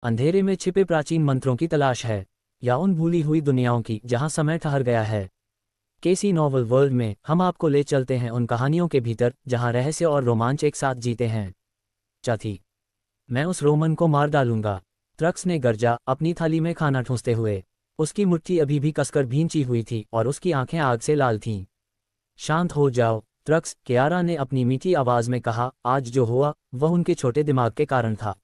अंधेरे में छिपे प्राचीन मंत्रों की तलाश है, या उन भूली हुई दुनियाओं की जहां समय ठहर गया है। केसी नॉवल वर्ल्ड में हम आपको ले चलते हैं उन कहानियों के भीतर जहां रहस्य और रोमांच एक साथ जीते हैं। चौथी, मैं उस रोमन को मार डालूंगा, ट्रक्स ने गरजा, अपनी थाली में खाना ठूंसते हुए। उसकी मुट्ठी अभी भी कसकर भींची हुई थी और उसकी आंखें आग से लाल थीं। शांत हो जाओ ट्रक्स, कियारा ने अपनी मीठी आवाज में कहा। आज जो हुआ वह उनके छोटे दिमाग के कारण था।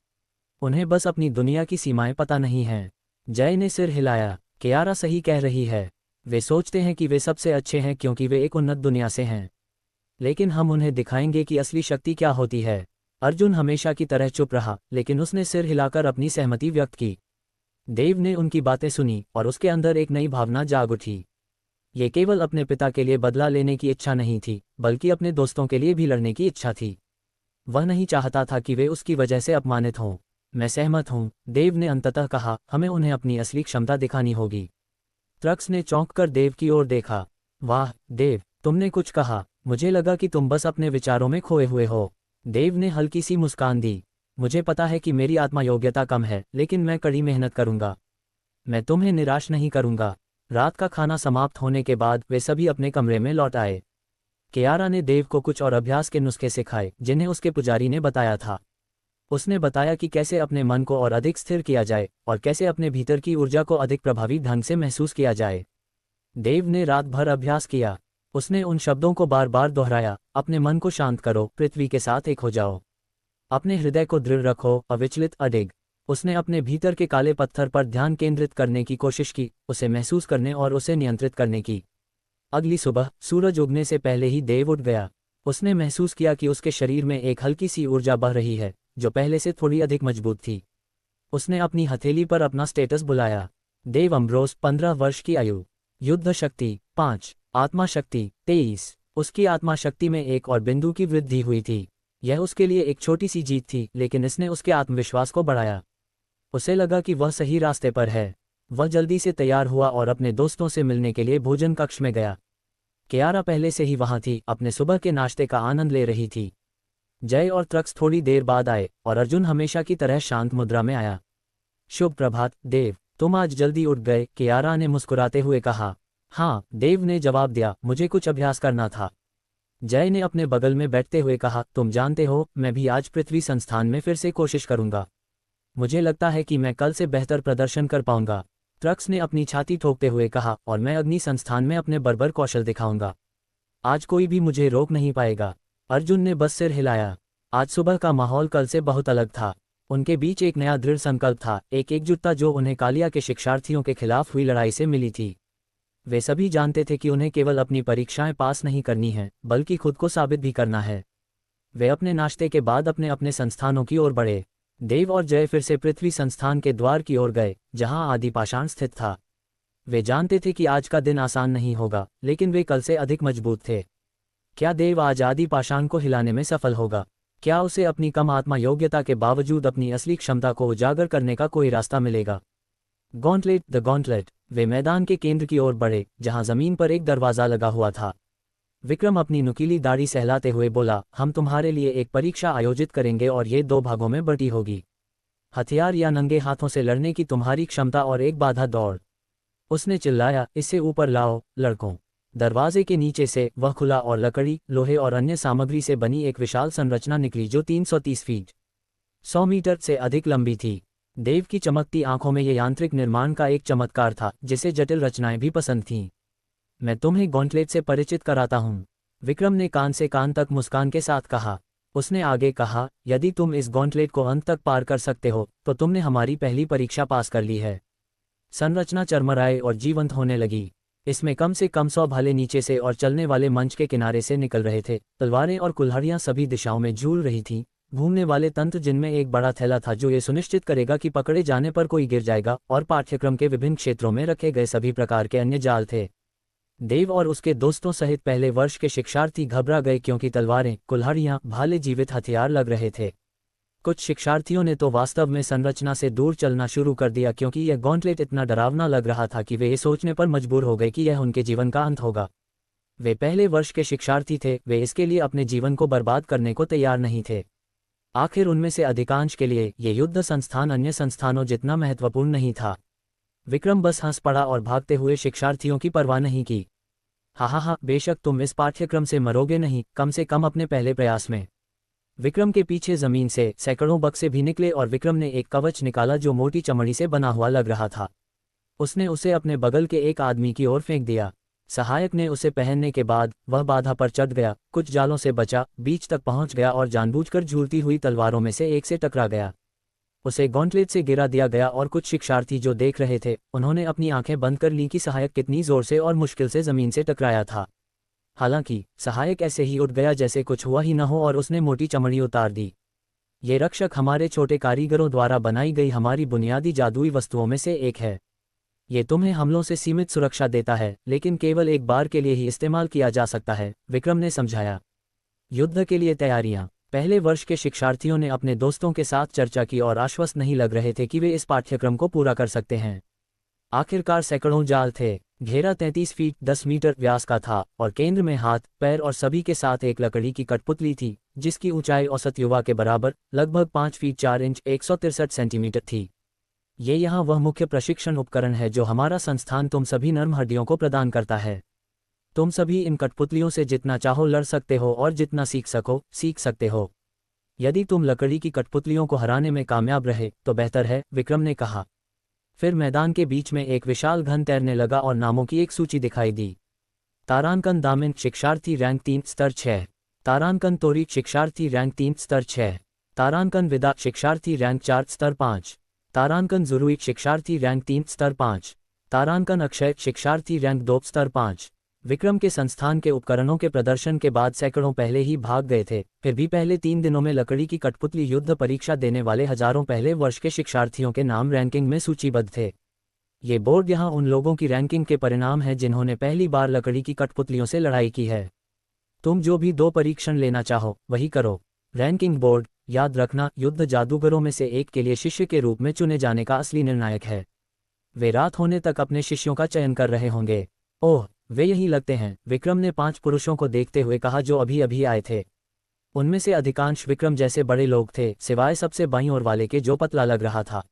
उन्हें बस अपनी दुनिया की सीमाएं पता नहीं हैं। जय ने सिर हिलाया। कियारा सही कह रही है। वे सोचते हैं कि वे सबसे अच्छे हैं क्योंकि वे एक उन्नत दुनिया से हैं, लेकिन हम उन्हें दिखाएंगे कि असली शक्ति क्या होती है। अर्जुन हमेशा की तरह चुप रहा, लेकिन उसने सिर हिलाकर अपनी सहमति व्यक्त की। देव ने उनकी बातें सुनी और उसके अंदर एक नई भावना जाग उठी। ये केवल अपने पिता के लिए बदला लेने की इच्छा नहीं थी, बल्कि अपने दोस्तों के लिए भी लड़ने की इच्छा थी। वह नहीं चाहता था कि वे उसकी वजह से अपमानित हों। मैं सहमत हूं, देव ने अंततः कहा। हमें उन्हें अपनी असली क्षमता दिखानी होगी। ट्रक्स ने चौंककर देव की ओर देखा। वाह देव, तुमने कुछ कहा। मुझे लगा कि तुम बस अपने विचारों में खोए हुए हो। देव ने हल्की सी मुस्कान दी। मुझे पता है कि मेरी आत्मा योग्यता कम है, लेकिन मैं कड़ी मेहनत करूंगा। मैं तुम्हें निराश नहीं करूंगा। रात का खाना समाप्त होने के बाद वे सभी अपने कमरे में लौट आए। कियारा ने देव को कुछ और अभ्यास के नुस्खे सिखाए जिन्हें उसके पुजारी ने बताया था। उसने बताया कि कैसे अपने मन को और अधिक स्थिर किया जाए और कैसे अपने भीतर की ऊर्जा को अधिक प्रभावी ढंग से महसूस किया जाए। देव ने रात भर अभ्यास किया। उसने उन शब्दों को बार बार दोहराया। अपने मन को शांत करो, पृथ्वी के साथ एक हो जाओ। अपने हृदय को दृढ़ रखो, अविचलित अडिग। उसने अपने भीतर के काले पत्थर पर ध्यान केंद्रित करने की कोशिश की, उसे महसूस करने और उसे नियंत्रित करने की। अगली सुबह सूरज उगने से पहले ही देव उठ गया। उसने महसूस किया कि उसके शरीर में एक हल्की सी ऊर्जा बह रही है, जो पहले से थोड़ी अधिक मजबूत थी। उसने अपनी हथेली पर अपना स्टेटस बुलाया। देव अम्ब्रोस, 15 वर्ष की आयु, युद्ध शक्ति 5, आत्मा शक्ति 23। उसकी आत्मा शक्ति में एक और बिंदु की वृद्धि हुई थी। यह उसके लिए एक छोटी सी जीत थी, लेकिन इसने उसके आत्मविश्वास को बढ़ाया। उसे लगा कि वह सही रास्ते पर है। वह जल्दी से तैयार हुआ और अपने दोस्तों से मिलने के लिए भोजन कक्ष में गया। कियारा पहले से ही वहां थी, अपने सुबह के नाश्ते का आनंद ले रही थी। जय और ट्रक्स थोड़ी देर बाद आए और अर्जुन हमेशा की तरह शांत मुद्रा में आया। शुभ प्रभात देव, तुम आज जल्दी उठ गए, कियारा ने मुस्कुराते हुए कहा। हाँ, देव ने जवाब दिया, मुझे कुछ अभ्यास करना था। जय ने अपने बगल में बैठते हुए कहा, तुम जानते हो, मैं भी आज पृथ्वी संस्थान में फिर से कोशिश करूंगा। मुझे लगता है कि मैं कल से बेहतर प्रदर्शन कर पाऊंगा। ट्रक्स ने अपनी छाती ठोकते हुए कहा, और मैं अग्नि संस्थान में अपने बर्बर कौशल दिखाऊंगा। आज कोई भी मुझे रोक नहीं पाएगा। अर्जुन ने बस सिर हिलाया। आज सुबह का माहौल कल से बहुत अलग था। उनके बीच एक नया दृढ़ संकल्प था, एक एकजुटता जो उन्हें कालिया के शिक्षार्थियों के खिलाफ हुई लड़ाई से मिली थी। वे सभी जानते थे कि उन्हें केवल अपनी परीक्षाएं पास नहीं करनी है, बल्कि खुद को साबित भी करना है। वे अपने नाश्ते के बाद अपने अपने संस्थानों की ओर बढ़े। देव और जय फिर से पृथ्वी संस्थान के द्वार की ओर गए, जहां आदि पाषाण स्थित था। वे जानते थे कि आज का दिन आसान नहीं होगा, लेकिन वे कल से अधिक मजबूत थे। क्या देव आज आदि पाषाण को हिलाने में सफल होगा? क्या उसे अपनी कम आत्मा योग्यता के बावजूद अपनी असली क्षमता को उजागर करने का कोई रास्ता मिलेगा? Gauntlet, the gauntlet. वे मैदान के केंद्र की ओर बढ़े, जहां जमीन पर एक दरवाजा लगा हुआ था। विक्रम अपनी नुकीली दाढ़ी सहलाते हुए बोला, हम तुम्हारे लिए एक परीक्षा आयोजित करेंगे और ये 2 भागों में बंटी होगी। हथियार या नंगे हाथों से लड़ने की तुम्हारी क्षमता और एक बाधा दौड़। उसने चिल्लाया, इससे ऊपर लाओ लड़कों। दरवाजे के नीचे से वह खुला और लकड़ी, लोहे और अन्य सामग्री से बनी एक विशाल संरचना निकली जो 330 फीट 100 मीटर से अधिक लंबी थी। देव की चमकती आंखों में यह यांत्रिक निर्माण का एक चमत्कार था, जिसे जटिल रचनाएं भी पसंद थीं। मैं तुम्हें गॉन्टलेट से परिचित कराता हूं, विक्रम ने कान से कान तक मुस्कान के साथ कहा। उसने आगे कहा, यदि तुम इस गॉन्टलेट को अंत तक पार कर सकते हो, तो तुमने हमारी पहली परीक्षा पास कर ली है। संरचना चरमराए और जीवंत होने लगी। इसमें कम से कम 100 भाले नीचे से और चलने वाले मंच के किनारे से निकल रहे थे। तलवारें और कुल्हाड़ियां सभी दिशाओं में झूल रही थीं। घूमने वाले तंत्र जिनमें एक बड़ा थैला था जो ये सुनिश्चित करेगा कि पकड़े जाने पर कोई गिर जाएगा, और पाठ्यक्रम के विभिन्न क्षेत्रों में रखे गए सभी प्रकार के अन्य जाल थे। देव और उसके दोस्तों सहित पहले वर्ष के शिक्षार्थी घबरा गए क्योंकि तलवारें, कुल्हाड़ियां, भाले जीवित हथियार लग रहे थे। कुछ शिक्षार्थियों ने तो वास्तव में संरचना से दूर चलना शुरू कर दिया क्योंकि यह गॉन्टलेट इतना डरावना लग रहा था कि वे ये सोचने पर मजबूर हो गए कि यह उनके जीवन का अंत होगा। वे पहले वर्ष के शिक्षार्थी थे, वे इसके लिए अपने जीवन को बर्बाद करने को तैयार नहीं थे। आखिर उनमें से अधिकांश के लिए ये युद्ध संस्थान अन्य संस्थानों जितना महत्वपूर्ण नहीं था। विक्रम बस हंस पड़ा और भागते हुए शिक्षार्थियों की परवाह नहीं की। हा, बेशक तुम इस पाठ्यक्रम से मरोगे नहीं, कम से कम अपने पहले प्रयास में। विक्रम के पीछे जमीन से सैकड़ों बक्से भी निकले और विक्रम ने एक कवच निकाला जो मोटी चमड़ी से बना हुआ लग रहा था। उसने उसे अपने बगल के एक आदमी की ओर फेंक दिया। सहायक ने उसे पहनने के बाद वह बाधा पर चढ़ गया, कुछ जालों से बचा, बीच तक पहुंच गया और जानबूझकर झूलती हुई तलवारों में से एक से टकरा गया। उसे गॉन्टलेट से गिरा दिया गया और कुछ शिक्षार्थी जो देख रहे थे उन्होंने अपनी आंखें बंद कर लीं कि सहायक कितनी जोर से और मुश्किल से जमीन से टकराया था। हालांकि सहायक ऐसे ही उठ गया जैसे कुछ हुआ ही न हो और उसने मोटी चमड़ी उतार दी। ये रक्षक हमारे छोटे कारीगरों द्वारा बनाई गई हमारी बुनियादी जादुई वस्तुओं में से एक है। ये तुम्हें हमलों से सीमित सुरक्षा देता है, लेकिन केवल एक बार के लिए ही इस्तेमाल किया जा सकता है, विक्रम ने समझाया। युद्ध के लिए तैयारियां। पहले वर्ष के शिक्षार्थियों ने अपने दोस्तों के साथ चर्चा की और आश्वस्त नहीं लग रहे थे कि वे इस पाठ्यक्रम को पूरा कर सकते हैं। आखिरकार सैकड़ों जाल थे। घेरा 33 फीट 10 मीटर व्यास का था और केंद्र में हाथ, पैर और सभी के साथ एक लकड़ी की कठपुतली थी जिसकी ऊंचाई औसत युवा के बराबर लगभग 5 फीट 4 इंच 163 सेंटीमीटर थी। ये यहाँ वह मुख्य प्रशिक्षण उपकरण है जो हमारा संस्थान तुम सभी नर्म हड्डियों को प्रदान करता है। तुम सभी इन कठपुतलियों से जितना चाहो लड़ सकते हो और जितना सीख सको सीख सकते हो। यदि तुम लकड़ी की कठपुतलियों को हराने में कामयाब रहे तो बेहतर है, विक्रम ने कहा। फिर मैदान के बीच में एक विशाल घन तैरने लगा और नामों की एक सूची दिखाई दी। तारांकन दामिन शिक्षार्थी रैंक 3 स्तर 6। तारांकन तोरीक शिक्षार्थी रैंक 3 स्तर 6। तारांकन विदा शिक्षार्थी रैंक 4 स्तर 5। तारांकन जुरुइक शिक्षार्थी रैंक 3 स्तर 5। तारांकन अक्षय शिक्षार्थी रैंक 2 स्तर 5। विक्रम के संस्थान के उपकरणों के प्रदर्शन के बाद सैकड़ों पहले ही भाग गए थे, फिर भी पहले 3 दिनों में लकड़ी की कठपुतली युद्ध परीक्षा देने वाले हजारों पहले वर्ष के शिक्षार्थियों के नाम रैंकिंग में सूचीबद्ध थे। ये बोर्ड यहाँ उन लोगों की रैंकिंग के परिणाम है जिन्होंने पहली बार लकड़ी की कठपुतलियों से लड़ाई की है। तुम जो भी 2 परीक्षण लेना चाहो वही करो। रैंकिंग बोर्ड, याद रखना, युद्ध जादूगरों में से एक के लिए शिष्य के रूप में चुने जाने का असली निर्णायक है। वे रात होने तक अपने शिष्यों का चयन कर रहे होंगे। ओह, वे यही लगते हैं, विक्रम ने 5 पुरुषों को देखते हुए कहा जो अभी अभी आए थे। उनमें से अधिकांश विक्रम जैसे बड़े लोग थे, सिवाय सबसे बाईं ओर वाले के जो पतला लग रहा था।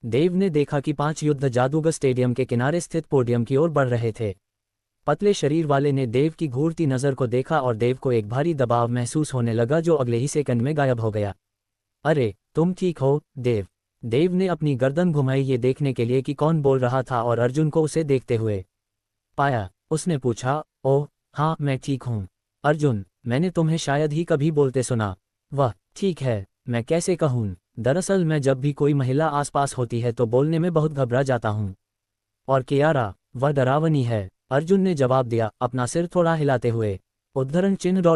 देव ने देखा कि 5 युद्ध जादूगर स्टेडियम के किनारे स्थित पोडियम की ओर बढ़ रहे थे। पतले शरीर वाले ने देव की घूरती नज़र को देखा और देव को एक भारी दबाव महसूस होने लगा जो अगले ही सेकंड में गायब हो गया। अरे, तुम ठीक हो, देव? देव ने अपनी गर्दन घुमाई ये देखने के लिए कि कौन बोल रहा था और अर्जुन को उसे देखते हुए पाया। उसने पूछा, ओह हाँ, मैं ठीक हूँ। अर्जुन, मैंने तुम्हें शायद ही कभी बोलते सुना। वह ठीक है, मैं कैसे कहूँ? दरअसल मैं जब भी कोई महिला आसपास होती है तो बोलने में बहुत घबरा जाता हूँ। और कियारा, वह डरावनी है, अर्जुन ने जवाब दिया, अपना सिर थोड़ा हिलाते हुए। उद्धरण चिन्ह ...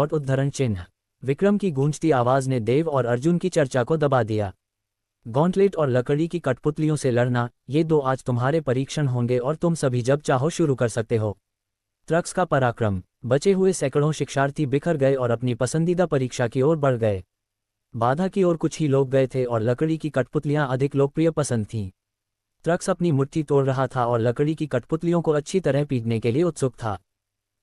उद्धरण चिन्ह। विक्रम की गूंजती आवाज ने देव और अर्जुन की चर्चा को दबा दिया। गॉन्टलेट और लकड़ी की कठपुतलियों से लड़ना, ये 2 आज तुम्हारे परीक्षण होंगे और तुम सभी जब चाहो शुरू कर सकते हो। ट्रक्स का पराक्रम। बचे हुए सैकड़ों शिक्षार्थी बिखर गए और अपनी पसंदीदा परीक्षा की ओर बढ़ गए। बाधा की ओर कुछ ही लोग गए थे और लकड़ी की कठपुतलियां अधिक लोकप्रिय पसंद थीं। ट्रक्स अपनी मुट्ठी तोड़ रहा था और लकड़ी की कठपुतलियों को अच्छी तरह पीटने के लिए उत्सुक था।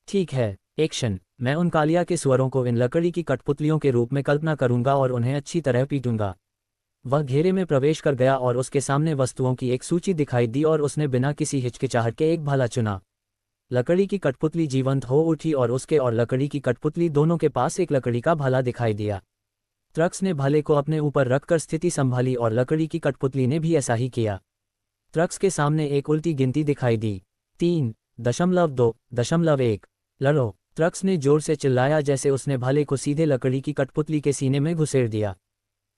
ठीक है, एक्शन। मैं उन कालिया के स्वरों को इन लकड़ी की कठपुतलियों के रूप में कल्पना करूंगा और उन्हें अच्छी तरह पीटूंगा। वह घेरे में प्रवेश कर गया और उसके सामने वस्तुओं की एक सूची दिखाई दी और उसने बिना किसी हिचकिचाहट के एक भाला चुना। लकड़ी की कठपुतली जीवंत हो उठी और उसके और लकड़ी की कठपुतली दोनों के पास एक लकड़ी का भाला दिखाई दिया। ट्रक्स ने भाले को अपने ऊपर रखकर स्थिति संभाली और लकड़ी की कठपुतली ने भी ऐसा ही किया। ट्रक्स के सामने एक उल्टी गिनती दिखाई दी, 3.2.1। लड़ो, ट्रक्स ने जोर से चिल्लाया जैसे उसने भाले को सीधे लकड़ी की कठपुतली के सीने में घुसेड़ दिया।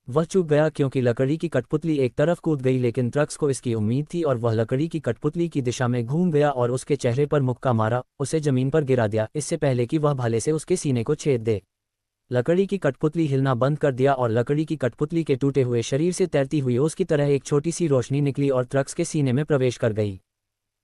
वह चूक गया क्योंकि लकड़ी की कठपुतली एक तरफ कूद गई, लेकिन ट्रक्स को इसकी उम्मीद थी और वह लकड़ी की कठपुतली की दिशा में घूम गया और उसके चेहरे पर मुक्का मारा, उसे जमीन पर गिरा दिया इससे पहले कि वह भाले से उसके सीने को छेद दे। लकड़ी की कठपुतली हिलना बंद कर दिया और लकड़ी की कठपुतली के टूटे हुए शरीर से तैरती हुई ओस की तरह एक छोटी सी रोशनी निकली और ट्रक्स के सीने में प्रवेश कर गई।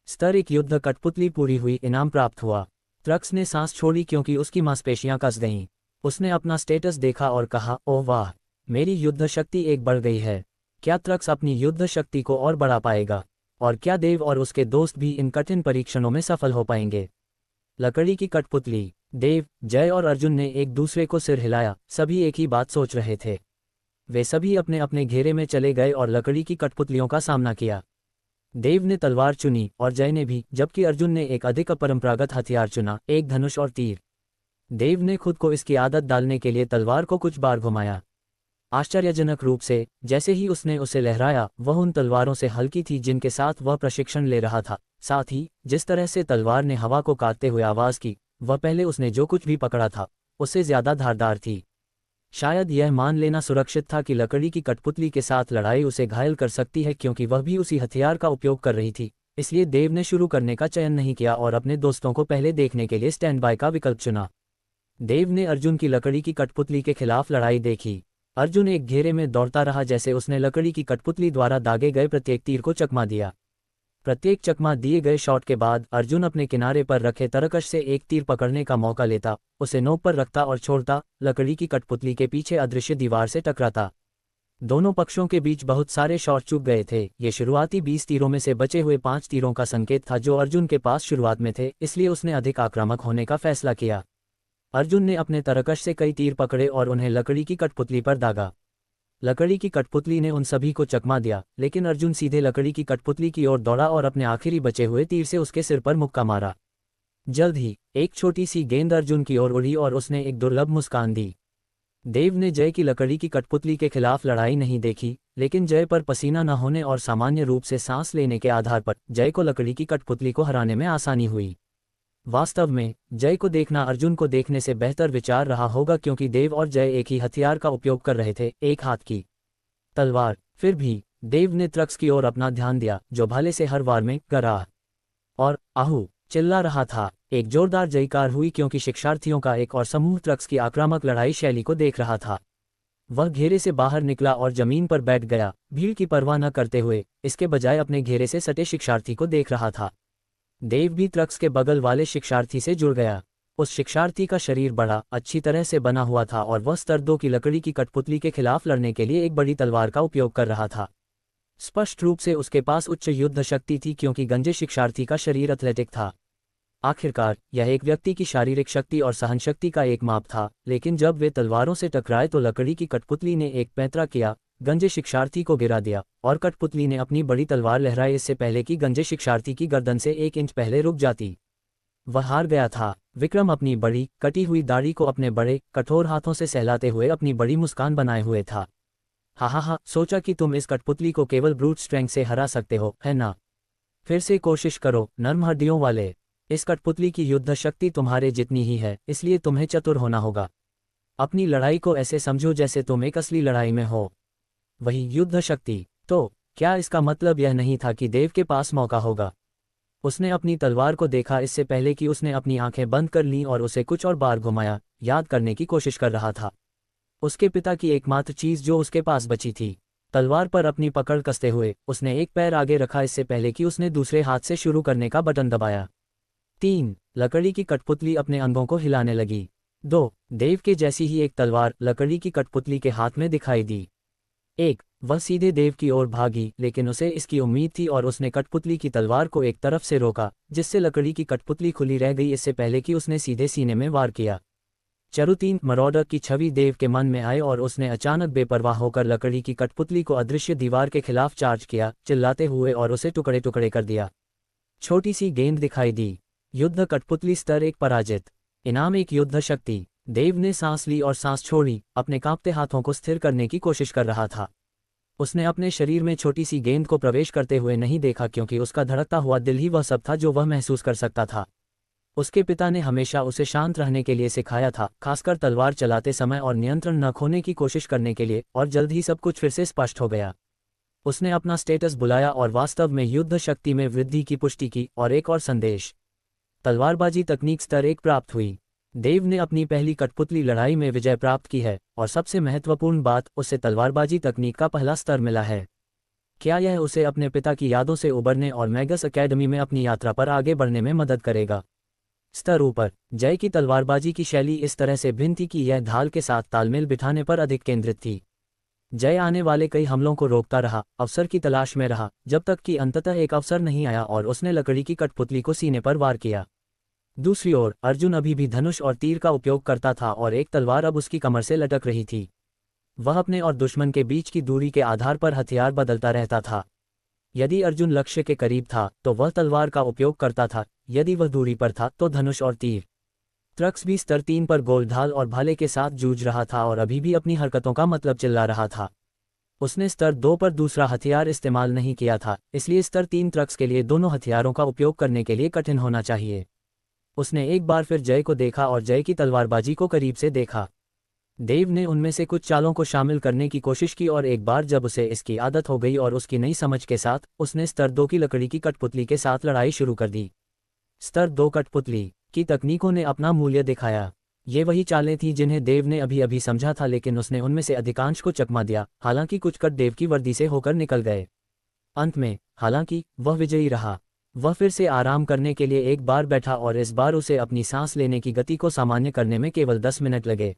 स्तर 1 युद्ध कठपुतली पूरी हुई, इनाम प्राप्त हुआ। ट्रक्स ने सांस छोड़ी क्योंकि उसकी मांसपेशियां कस गईं। उसने अपना स्टेटस देखा और कहा, ओह वाह, मेरी युद्ध शक्ति 1 बढ़ गई है। क्या ट्रक्स अपनी युद्ध शक्ति को और बढ़ा पाएगा? और क्या देव और उसके दोस्त भी इन कठिन परीक्षणों में सफल हो पाएंगे? लकड़ी की कठपुतली। देव, जय और अर्जुन ने एक दूसरे को सिर हिलाया, सभी एक ही बात सोच रहे थे। वे सभी अपने अपने घेरे में चले गए और लकड़ी की कठपुतलियों का सामना किया। देव ने तलवार चुनी और जय ने भी, जबकि अर्जुन ने एक अधिक अपरंपरागत हथियार चुना, एक धनुष और तीर। देव ने खुद को इसकी आदत डालने के लिए तलवार को कुछ बार घुमाया। आश्चर्यजनक रूप से जैसे ही उसने उसे लहराया, वह उन तलवारों से हल्की थी जिनके साथ वह प्रशिक्षण ले रहा था। साथ ही जिस तरह से तलवार ने हवा को काटते हुए आवाज़ की, वह पहले उसने जो कुछ भी पकड़ा था उससे ज़्यादा धारदार थी। शायद यह मान लेना सुरक्षित था कि लकड़ी की कठपुतली के साथ लड़ाई उसे घायल कर सकती है, क्योंकि वह भी उसी हथियार का उपयोग कर रही थी। इसलिए देव ने शुरू करने का चयन नहीं किया और अपने दोस्तों को पहले देखने के लिए स्टैंड बाय का विकल्प चुना। देव ने अर्जुन की लकड़ी की कठपुतली के खिलाफ लड़ाई देखी। अर्जुन एक घेरे में दौड़ता रहा, जैसे उसने लकड़ी की कठपुतली द्वारा दागे गए प्रत्येक तीर को चकमा दिया। प्रत्येक चकमा दिए गए शॉट के बाद अर्जुन अपने किनारे पर रखे तरकश से एक तीर पकड़ने का मौका लेता, उसे नोक पर रखता और छोड़ता, लकड़ी की कठपुतली के पीछे अदृश्य दीवार से टकराता। दोनों पक्षों के बीच बहुत सारे शॉट चूक गए थे। ये शुरुआती 20 तीरों में से बचे हुए 5 तीरों का संकेत था जो अर्जुन के पास शुरुआत में थे, इसलिए उसने अधिक आक्रामक होने का फैसला किया। अर्जुन ने अपने तरकश से कई तीर पकड़े और उन्हें लकड़ी की कठपुतली पर दागा। लकड़ी की कठपुतली ने उन सभी को चकमा दिया, लेकिन अर्जुन सीधे लकड़ी की कठपुतली की ओर दौड़ा और अपने आखिरी बचे हुए तीर से उसके सिर पर मुक्का मारा। जल्द ही एक छोटी सी गेंद अर्जुन की ओर उड़ी और उसने एक दुर्लभ मुस्कान दी। देव ने जय की लकड़ी की कठपुतली के खिलाफ लड़ाई नहीं देखी, लेकिन जय पर पसीना न होने और सामान्य रूप से सांस लेने के आधार पर जय को लकड़ी की कठपुतली को हराने में आसानी हुई। वास्तव में जय को देखना अर्जुन को देखने से बेहतर विचार रहा होगा, क्योंकि देव और जय एक ही हथियार का उपयोग कर रहे थे, एक हाथ की तलवार। फिर भी देव ने ट्रक्स की ओर अपना ध्यान दिया, जो भाले से हर वार में गराह और आहू चिल्ला रहा था। एक जोरदार जयकार हुई, क्योंकि शिक्षार्थियों का एक और समूह ट्रक्स की आक्रामक लड़ाई शैली को देख रहा था। वह घेरे से बाहर निकला और जमीन पर बैठ गया, भीड़ की परवाह न करते हुए, इसके बजाय अपने घेरे से सटे शिक्षार्थी को देख रहा था। देव भी ट्रक्स के बगल वाले शिक्षार्थी से जुड़ गया। उस शिक्षार्थी का शरीर बड़ा, अच्छी तरह से बना हुआ था और वह स्तर 2 की लकड़ी की कठपुतली के खिलाफ लड़ने के लिए एक बड़ी तलवार का उपयोग कर रहा था। स्पष्ट रूप से उसके पास उच्च युद्ध शक्ति थी, क्योंकि गंजे शिक्षार्थी का शरीर एथलेटिक था। आखिरकार यह एक व्यक्ति की शारीरिक शक्ति और सहनशक्ति का एक माप था, लेकिन जब वे तलवारों से टकराए तो लकड़ी की कठपुतली ने एक पैंतरा किया, गंजे शिक्षार्थी को गिरा दिया और कठपुतली ने अपनी बड़ी तलवार लहराई, इससे पहले कि गंजे शिक्षार्थी की गर्दन से 1 इंच पहले रुक जाती। वह हार गया था। विक्रम अपनी बड़ी कटी हुई दाढ़ी को अपने बड़े कठोर हाथों से सहलाते हुए अपनी बड़ी मुस्कान बनाए हुए था। हा, सोचा कि तुम इस कठपुतली को केवल ब्रूट स्ट्रेंथ से हरा सकते हो, है ना? फिर से कोशिश करो, नर्म हड्डियों वाले। इस कठपुतली की युद्ध शक्ति तुम्हारे जितनी ही है, इसलिए तुम्हें चतुर होना होगा। अपनी लड़ाई को ऐसे समझो जैसे तुम एक असली लड़ाई में हो। वही युद्ध शक्ति। तो क्या इसका मतलब यह नहीं था कि देव के पास मौका होगा? उसने अपनी तलवार को देखा इससे पहले कि उसने अपनी आंखें बंद कर लीं और उसे कुछ और बार घुमाया, याद करने की कोशिश कर रहा था। उसके पिता की एकमात्र चीज जो उसके पास बची थी। तलवार पर अपनी पकड़ कसते हुए उसने एक पैर आगे रखा इससे पहले कि उसने दूसरे हाथ से शुरू करने का बटन दबाया। 3 लकड़ी की कठपुतली अपने अंगों को हिलाने लगी। 2 देव के जैसी ही एक तलवार लकड़ी की कठपुतली के हाथ में दिखाई दी। 1 वह सीधे देव की ओर भागी, लेकिन उसे इसकी उम्मीद थी और उसने कठपुतली की तलवार को एक तरफ से रोका, जिससे लकड़ी की कठपुतली खुली रह गई इससे पहले कि उसने सीधे सीने में वार किया। चरु 3 मरॉडर की छवि देव के मन में आई और उसने अचानक बेपरवाह होकर लकड़ी की कठपुतली को अदृश्य दीवार के खिलाफ चार्ज किया, चिल्लाते हुए, और उसे टुकड़े टुकड़े कर दिया। छोटी सी गेंद दिखाई दी। युद्ध कठपुतली स्तर 1 पराजित। इनाम 1 युद्ध शक्ति। देव ने सांस ली और सांस छोड़ी, अपने कांपते हाथों को स्थिर करने की कोशिश कर रहा था। उसने अपने शरीर में छोटी सी गेंद को प्रवेश करते हुए नहीं देखा, क्योंकि उसका धड़कता हुआ दिल ही वह सब था जो वह महसूस कर सकता था। उसके पिता ने हमेशा उसे शांत रहने के लिए सिखाया था, खासकर तलवार चलाते समय और नियंत्रण न खोने की कोशिश करने के लिए, और जल्द ही सब कुछ फिर से स्पष्ट हो गया। उसने अपना स्टेटस बुलाया और वास्तव में युद्ध शक्ति में वृद्धि की पुष्टि की, और एक और संदेश। तलवारबाजी तकनीक स्तर 1 प्राप्त हुई। देव ने अपनी पहली कठपुतली लड़ाई में विजय प्राप्त की है, और सबसे महत्वपूर्ण बात, उसे तलवारबाजी तकनीक का पहला स्तर मिला है। क्या यह उसे अपने पिता की यादों से उबरने और मैगस एकेडमी में अपनी यात्रा पर आगे बढ़ने में मदद करेगा? स्तर ऊपर। जय की तलवारबाजी की शैली इस तरह से भिन्न थी कि यह ढाल के साथ तालमेल बिठाने पर अधिक केंद्रित थी। जय आने वाले कई हमलों को रोकता रहा, अवसर की तलाश में रहा, जब तक कि अंततः एक अवसर नहीं आया और उसने लकड़ी की कठपुतली को सीने पर वार किया। दूसरी ओर अर्जुन अभी भी धनुष और तीर का उपयोग करता था और एक तलवार अब उसकी कमर से लटक रही थी। वह अपने और दुश्मन के बीच की दूरी के आधार पर हथियार बदलता रहता था। यदि अर्जुन लक्ष्य के करीब था तो वह तलवार का उपयोग करता था, यदि वह दूरी पर था तो धनुष और तीर। ट्रक्स भी स्तर 3 पर गोलढाल और भाले के साथ जूझ रहा था और अभी भी अपनी हरकतों का मतलब चिल्ला रहा था। उसने स्तर 2 पर दूसरा हथियार इस्तेमाल नहीं किया था, इसलिए स्तर 3 ट्रक्स के लिए दोनों हथियारों का उपयोग करने के लिए कठिन होना चाहिए। उसने एक बार फिर जय को देखा और जय की तलवारबाजी को करीब से देखा। देव ने उनमें से कुछ चालों को शामिल करने की कोशिश की और एक बार जब उसे इसकी आदत हो गई और उसकी नई समझ के साथ, उसने स्तर 2 की लकड़ी की कठपुतली के साथ लड़ाई शुरू कर दी। स्तर 2 कठपुतली की तकनीकों ने अपना मूल्य दिखाया। ये वही चालें थीं जिन्हें देव ने अभी अभी समझा था, लेकिन उसने उनमें से अधिकांश को चकमा दिया, हालांकि कुछ कट देव की वर्दी से होकर निकल गए। अंत में, हालांकि, वह विजयी रहा। वह फिर से आराम करने के लिए एक बार बैठा और इस बार उसे अपनी सांस लेने की गति को सामान्य करने में केवल 10 मिनट लगे।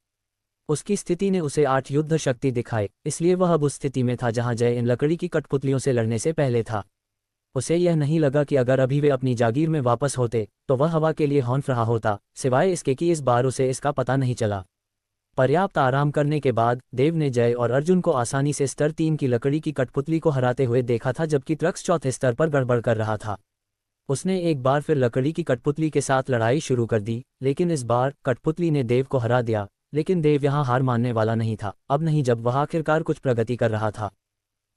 उसकी स्थिति ने उसे 8 युद्ध शक्ति दिखाई, इसलिए वह अब उस स्थिति में था जहां जय इन लकड़ी की कठपुतलियों से लड़ने से पहले था। उसे यह नहीं लगा कि अगर अभी वे अपनी जागीर में वापस होते तो वह हवा के लिए हौंफ रहा होता, सिवाय इसके कि इस बार उसे इसका पता नहीं चला। पर्याप्त आराम करने के बाद देव ने जय और अर्जुन को आसानी से स्तर 3 की लकड़ी की कठपुतली को हराते हुए देखा था, जबकि ट्रक्स चौथे स्तर पर गड़बड़ कर रहा था। उसने एक बार फिर लकड़ी की कठपुतली के साथ लड़ाई शुरू कर दी, लेकिन इस बार कठपुतली ने देव को हरा दिया। लेकिन देव यहाँ हार मानने वाला नहीं था, अब नहीं जब वह आखिरकार कुछ प्रगति कर रहा था।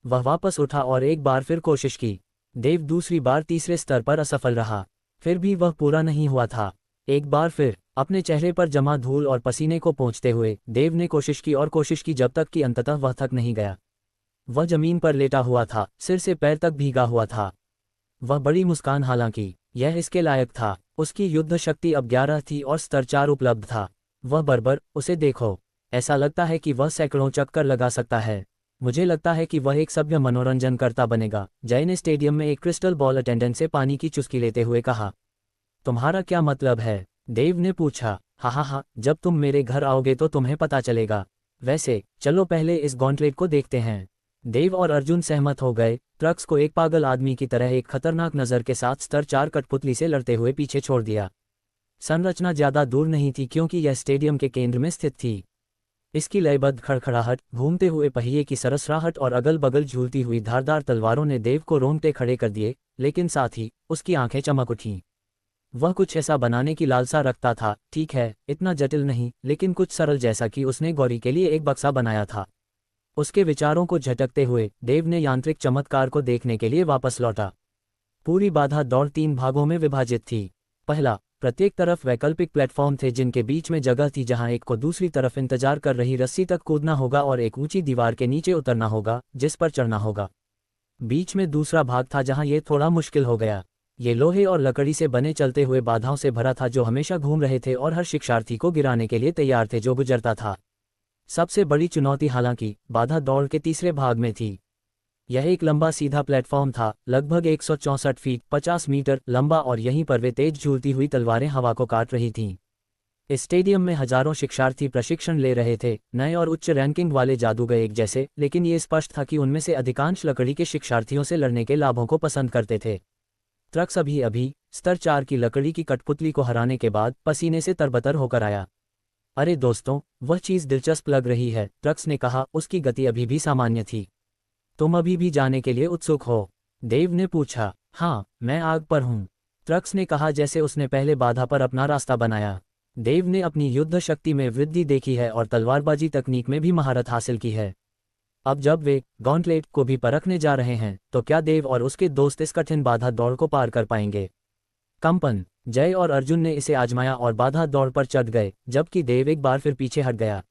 वह वापस उठा और एक बार फिर कोशिश की। देव दूसरी बार तीसरे स्तर पर असफल रहा, फिर भी वह पूरा नहीं हुआ था। एक बार फिर अपने चेहरे पर जमा धूल और पसीने को पोंछते हुए देव ने कोशिश की और कोशिश की, जब तक कि अंततः वह थक नहीं गया। वह जमीन पर लेटा हुआ था, सिर से पैर तक भीगा हुआ था। वह बड़ी मुस्कान, हालांकि यह इसके लायक था। उसकी युद्ध शक्ति अब 11 थी और स्तर 4 उपलब्ध था। वह बर्बर, उसे देखो, ऐसा लगता है कि वह सैकड़ों चक्कर लगा सकता है। मुझे लगता है कि वह एक सभ्य मनोरंजनकर्ता बनेगा। जय ने स्टेडियम में एक क्रिस्टल बॉल अटेंडेंट से पानी की चुस्की लेते हुए कहा। तुम्हारा क्या मतलब है? देव ने पूछा। हा, जब तुम मेरे घर आओगे तो तुम्हें पता चलेगा। वैसे चलो पहले इस गॉन्टलेट को देखते हैं। देव और अर्जुन सहमत हो गए। ट्रक्स को एक पागल आदमी की तरह एक खतरनाक नज़र के साथ स्तर 4 कठपुतली से लड़ते हुए पीछे छोड़ दिया। संरचना ज्यादा दूर नहीं थी क्योंकि यह स्टेडियम के केंद्र में स्थित थी। इसकी लयबद्ध खड़खड़ाहट, घूमते हुए पहिए की सरसराहट और अगल बगल झूलती हुई धारदार तलवारों ने देव को रोंगटे खड़े कर दिए, लेकिन साथ ही उसकी आंखें चमक उठीं। वह कुछ ऐसा बनाने की लालसा रखता था, ठीक है, इतना जटिल नहीं, लेकिन कुछ सरल, जैसा कि उसने गौरी के लिए एक बक्सा बनाया था। उसके विचारों को झटकते हुए देव ने यांत्रिक चमत्कार को देखने के लिए वापस लौटा। पूरी बाधा दौड़ 3 भागों में विभाजित थी। पहला, प्रत्येक तरफ वैकल्पिक प्लेटफॉर्म थे जिनके बीच में जगह थी जहां एक को दूसरी तरफ इंतजार कर रही रस्सी तक कूदना होगा और एक ऊंची दीवार के नीचे उतरना होगा जिस पर चढ़ना होगा। बीच में दूसरा भाग था जहां यह थोड़ा मुश्किल हो गया। ये लोहे और लकड़ी से बने चलते हुए बाधाओं से भरा था जो हमेशा घूम रहे थे और हर शिक्षार्थी को गिराने के लिए तैयार थे जो गुजरता था। सबसे बड़ी चुनौती हालांकि बाधा दौड़ के तीसरे भाग में थी। यह एक लंबा सीधा प्लेटफॉर्म था, लगभग 164 फीट 50 मीटर लंबा, और यहीं पर वे तेज झूलती हुई तलवारें हवा को काट रही थीं। इस स्टेडियम में हजारों शिक्षार्थी प्रशिक्षण ले रहे थे, नए और उच्च रैंकिंग वाले जादूगर एक जैसे, लेकिन ये स्पष्ट था कि उनमें से अधिकांश लकड़ी के शिक्षार्थियों से लड़ने के लाभों को पसंद करते थे। ट्रक्स अभी अभी स्तर 4 की लकड़ी की कठपुतली को हराने के बाद पसीने से तरबतर होकर आया। अरे दोस्तों, वह चीज़ दिलचस्प लग रही है, ट्रक्स ने कहा। उसकी गति अभी भी सामान्य थी। तुम अभी भी जाने के लिए उत्सुक हो? देव ने पूछा। हाँ, मैं आग पर हूँ, ट्रक्स ने कहा, जैसे उसने पहले बाधा पर अपना रास्ता बनाया। देव ने अपनी युद्ध शक्ति में वृद्धि देखी है और तलवारबाजी तकनीक में भी महारत हासिल की है। अब जब वे गॉन्टलेट को भी परखने जा रहे हैं तो क्या देव और उसके दोस्त इस कठिन बाधा दौड़ को पार कर पाएंगे? कंपन, जय और अर्जुन ने इसे आजमाया और बाधा दौड़ पर चढ़ गए, जबकि देव एक बार फिर पीछे हट गया।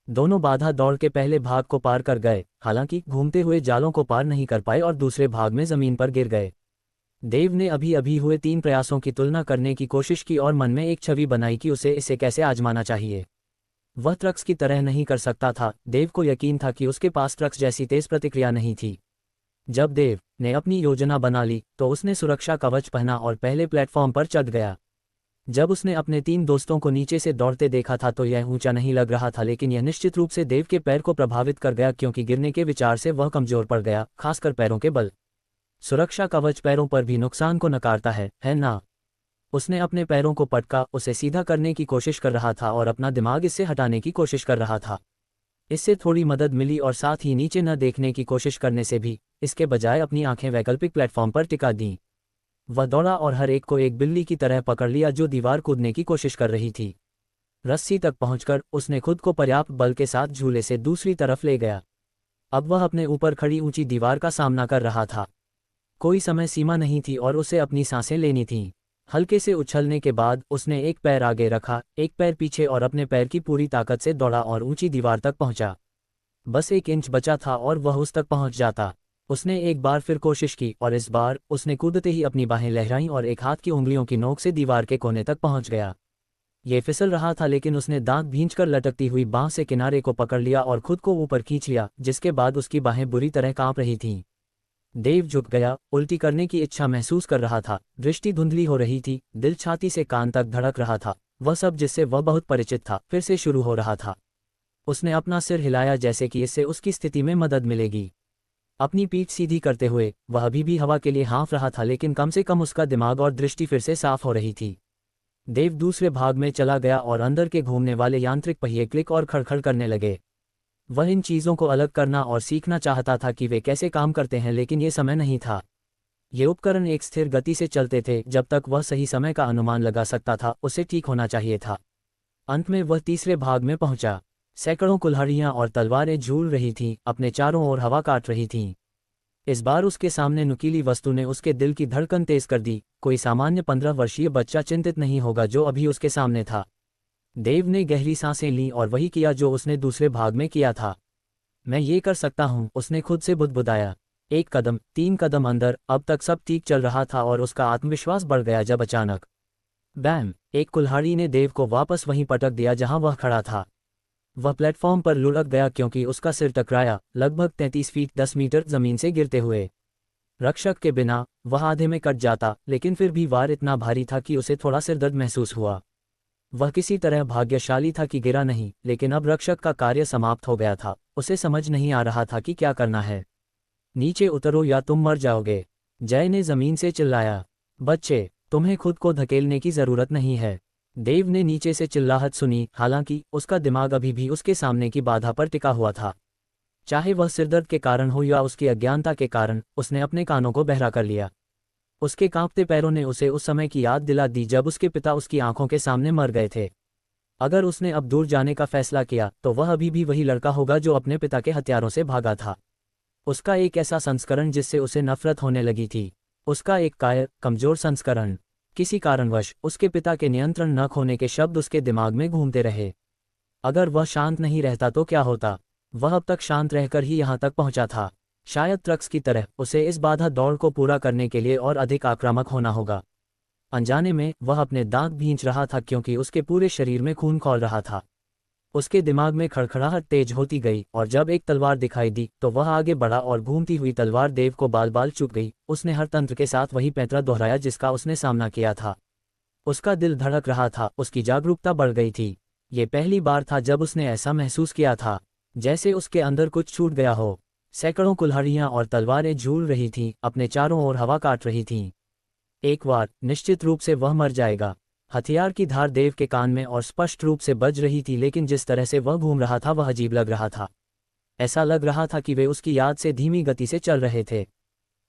दोनों बाधा दौड़ के पहले भाग को पार कर गए, हालांकि घूमते हुए जालों को पार नहीं कर पाए और दूसरे भाग में जमीन पर गिर गए। देव ने अभी अभी हुए 3 प्रयासों की तुलना करने की कोशिश की और मन में एक छवि बनाई कि उसे इसे कैसे आजमाना चाहिए। वह ट्रक्स की तरह नहीं कर सकता था। देव को यकीन था कि उसके पास ट्रक्स जैसी तेज प्रतिक्रिया नहीं थी। जब देव ने अपनी योजना बना ली तो उसने सुरक्षा कवच पहना और पहले प्लेटफॉर्म पर चढ़ गया। जब उसने अपने 3 दोस्तों को नीचे से दौड़ते देखा था तो यह ऊंचा नहीं लग रहा था, लेकिन यह निश्चित रूप से देव के पैर को प्रभावित कर गया क्योंकि गिरने के विचार से वह कमजोर पड़ गया, खासकर पैरों के बल। सुरक्षा कवच पैरों पर भी नुकसान को नकारता है ना? उसने अपने पैरों को पटका, उसे सीधा करने की कोशिश कर रहा था और अपना दिमाग इससे हटाने की कोशिश कर रहा था। इससे थोड़ी मदद मिली और साथ ही नीचे न देखने की कोशिश करने से भी, इसके बजाय अपनी आंखें वैकल्पिक प्लेटफॉर्म पर टिका दीं। वह दौड़ा और हर एक को एक बिल्ली की तरह पकड़ लिया जो दीवार कूदने की कोशिश कर रही थी। रस्सी तक पहुंचकर उसने खुद को पर्याप्त बल के साथ झूले से दूसरी तरफ ले गया। अब वह अपने ऊपर खड़ी ऊंची दीवार का सामना कर रहा था। कोई समय सीमा नहीं थी और उसे अपनी सांसें लेनी थीं। हल्के से उछलने के बाद उसने एक पैर आगे रखा, एक पैर पीछे और अपने पैर की पूरी ताकत से दौड़ा और ऊंची दीवार तक पहुंचा। बस 1 इंच बचा था और वह उस तक पहुंच जाता। उसने एक बार फिर कोशिश की और इस बार उसने कूदते ही अपनी बाहें लहराईं और एक हाथ की उंगलियों की नोक से दीवार के कोने तक पहुंच गया। ये फिसल रहा था लेकिन उसने दांत भींचकर लटकती हुई बांह से किनारे को पकड़ लिया और खुद को ऊपर खींच लिया, जिसके बाद उसकी बाहें बुरी तरह कांप रही थीं। देव झुक गया, उल्टी करने की इच्छा महसूस कर रहा था, दृष्टि धुंधली हो रही थी, दिल छाती से कान तक धड़क रहा था। वह सब जिससे वह बहुत परिचित था फिर से शुरू हो रहा था। उसने अपना सिर हिलाया जैसे कि इससे उसकी स्थिति में मदद मिलेगी। अपनी पीठ सीधी करते हुए वह अभी भी हवा के लिए हाँफ रहा था, लेकिन कम से कम उसका दिमाग और दृष्टि फिर से साफ हो रही थी। देव दूसरे भाग में चला गया और अंदर के घूमने वाले यांत्रिक पहिए क्लिक और खड़खड़ करने लगे। वह इन चीज़ों को अलग करना और सीखना चाहता था कि वे कैसे काम करते हैं, लेकिन ये समय नहीं था। ये उपकरण एक स्थिर गति से चलते थे। जब तक वह सही समय का अनुमान लगा सकता था उसे ठीक होना चाहिए था। अंत में वह तीसरे भाग में पहुंचा। सैकड़ों कुल्हाड़ियां और तलवारें झूल रही थीं, अपने चारों ओर हवा काट रही थीं। इस बार उसके सामने नुकीली वस्तु ने उसके दिल की धड़कन तेज कर दी। कोई सामान्य 15 वर्षीय बच्चा चिंतित नहीं होगा जो अभी उसके सामने था। देव ने गहरी सांसें लीं और वही किया जो उसने दूसरे भाग में किया था। मैं ये कर सकता हूँ, उसने खुद से बुदबुदाया। 1 कदम, 3 कदम अंदर। अब तक सब ठीक चल रहा था और उसका आत्मविश्वास बढ़ गया जब अचानक बैम, एक कुल्हाड़ी ने देव को वापस वहीं पटक दिया जहां वह खड़ा था। वह प्लेटफॉर्म पर लुढ़क गया क्योंकि उसका सिर टकराया, लगभग 33 फीट 10 मीटर जमीन से गिरते हुए। रक्षक के बिना वह आधे में कट जाता, लेकिन फिर भी वार इतना भारी था कि उसे थोड़ा सिरदर्द महसूस हुआ। वह किसी तरह भाग्यशाली था कि गिरा नहीं, लेकिन अब रक्षक का कार्य समाप्त हो गया था। उसे समझ नहीं आ रहा था कि क्या करना है। नीचे उतरो या तुम मर जाओगे, जय ने जमीन से चिल्लाया। बच्चे, तुम्हें खुद को धकेलने की जरूरत नहीं है। देव ने नीचे से चिल्लाहट सुनी, हालांकि उसका दिमाग अभी भी उसके सामने की बाधा पर टिका हुआ था। चाहे वह सिरदर्द के कारण हो या उसकी अज्ञानता के कारण, उसने अपने कानों को बहरा कर लिया। उसके कांपते पैरों ने उसे उस समय की याद दिला दी जब उसके पिता उसकी आंखों के सामने मर गए थे। अगर उसने अब दूर जाने का फैसला किया तो वह अभी भी वही लड़का होगा जो अपने पिता के हथियारों से भागा था। उसका एक ऐसा संस्करण जिससे उसे नफरत होने लगी थी। उसका एक कायर, कमजोर संस्करण। किसी कारणवश उसके पिता के नियंत्रण न खोने के शब्द उसके दिमाग में घूमते रहे। अगर वह शांत नहीं रहता तो क्या होता? वह अब तक शांत रहकर ही यहाँ तक पहुँचा था। शायद ट्रक्स की तरह उसे इस बाधा दौड़ को पूरा करने के लिए और अधिक आक्रामक होना होगा। अनजाने में वह अपने दांत भींच रहा था क्योंकि उसके पूरे शरीर में खून खौल रहा था। उसके दिमाग में खड़खड़ाहट तेज होती गई और जब एक तलवार दिखाई दी तो वह आगे बढ़ा और घूमती हुई तलवार देव को बाल बाल चुभ गई। उसने हर तंत्र के साथ वही पैंतरा दोहराया जिसका उसने सामना किया था। उसका दिल धड़क रहा था, उसकी जागरूकता बढ़ गई थी। ये पहली बार था जब उसने ऐसा महसूस किया था जैसे उसके अंदर कुछ छूट गया हो। सैकड़ों कुल्हाड़ियां और तलवारें झूल रही थीं, अपने चारों ओर हवा काट रही थीं। एक बार निश्चित रूप से वह मर जाएगा। हथियार की धार देव के कान में और स्पष्ट रूप से बज रही थी, लेकिन जिस तरह से वह घूम रहा था वह अजीब लग रहा था। ऐसा लग रहा था कि वे उसकी याद से धीमी गति से चल रहे थे।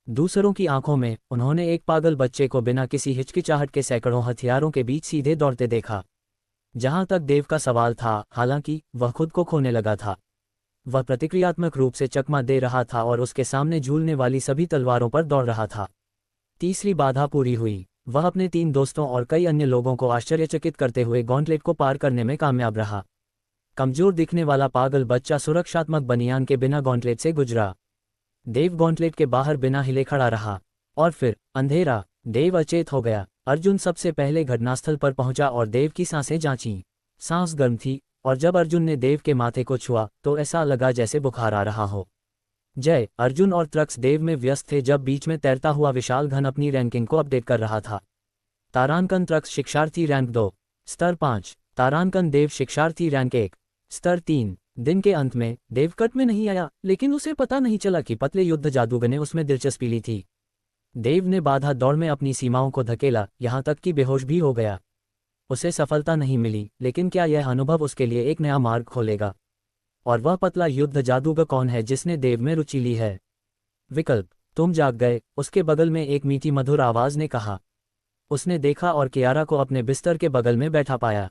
दूसरों की आंखों में उन्होंने एक पागल बच्चे को बिना किसी हिचकिचाहट के सैकड़ों हथियारों के बीच सीधे दौड़ते देखा। जहां तक देव का सवाल था, हालांकि वह खुद को खोने लगा था। वह प्रतिक्रियात्मक रूप से चकमा दे रहा था और उसके सामने झूलने वाली सभी तलवारों पर दौड़ रहा था। तीसरी बाधा पूरी हुई। वह अपने 3 दोस्तों और कई अन्य लोगों को आश्चर्यचकित करते हुए गॉन्टलेट को पार करने में कामयाब रहा। कमजोर दिखने वाला पागल बच्चा सुरक्षात्मक बनियान के बिना गॉन्टलेट से गुजरा। देव गॉन्टलेट के बाहर बिना हिले खड़ा रहा। और फिर अंधेरा। देव अचेत हो गया। अर्जुन सबसे पहले घटनास्थल पर पहुंचा और देव की सांसें जांचीं। सांस गर्म थी और जब अर्जुन ने देव के माथे को छुआ तो ऐसा लगा जैसे बुखार आ रहा हो। जय, अर्जुन और ट्रक्स देव में व्यस्त थे जब बीच में तैरता हुआ विशाल घन अपनी रैंकिंग को अपडेट कर रहा था। तारांकन ट्रक्स शिक्षार्थी रैंक 2, स्तर 5। तारांकन देव शिक्षार्थी रैंक 1, स्तर 3। दिन के अंत में देव कट में नहीं आया, लेकिन उसे पता नहीं चला कि पतले युद्ध जादूगर ने उसमें दिलचस्पी ली थी। देव ने बाधा दौड़ में अपनी सीमाओं को धकेला, यहाँ तक कि बेहोश भी हो गया। उसे सफलता नहीं मिली, लेकिन क्या यह अनुभव उसके लिए एक नया मार्ग खोलेगा? और वह पतला युद्ध जादूगर कौन है जिसने देव में रुचि ली है? विकल्प, तुम जाग गए, उसके बगल में एक मीठी मधुर आवाज ने कहा। उसने देखा और कियारा को अपने बिस्तर के बगल में बैठा पाया।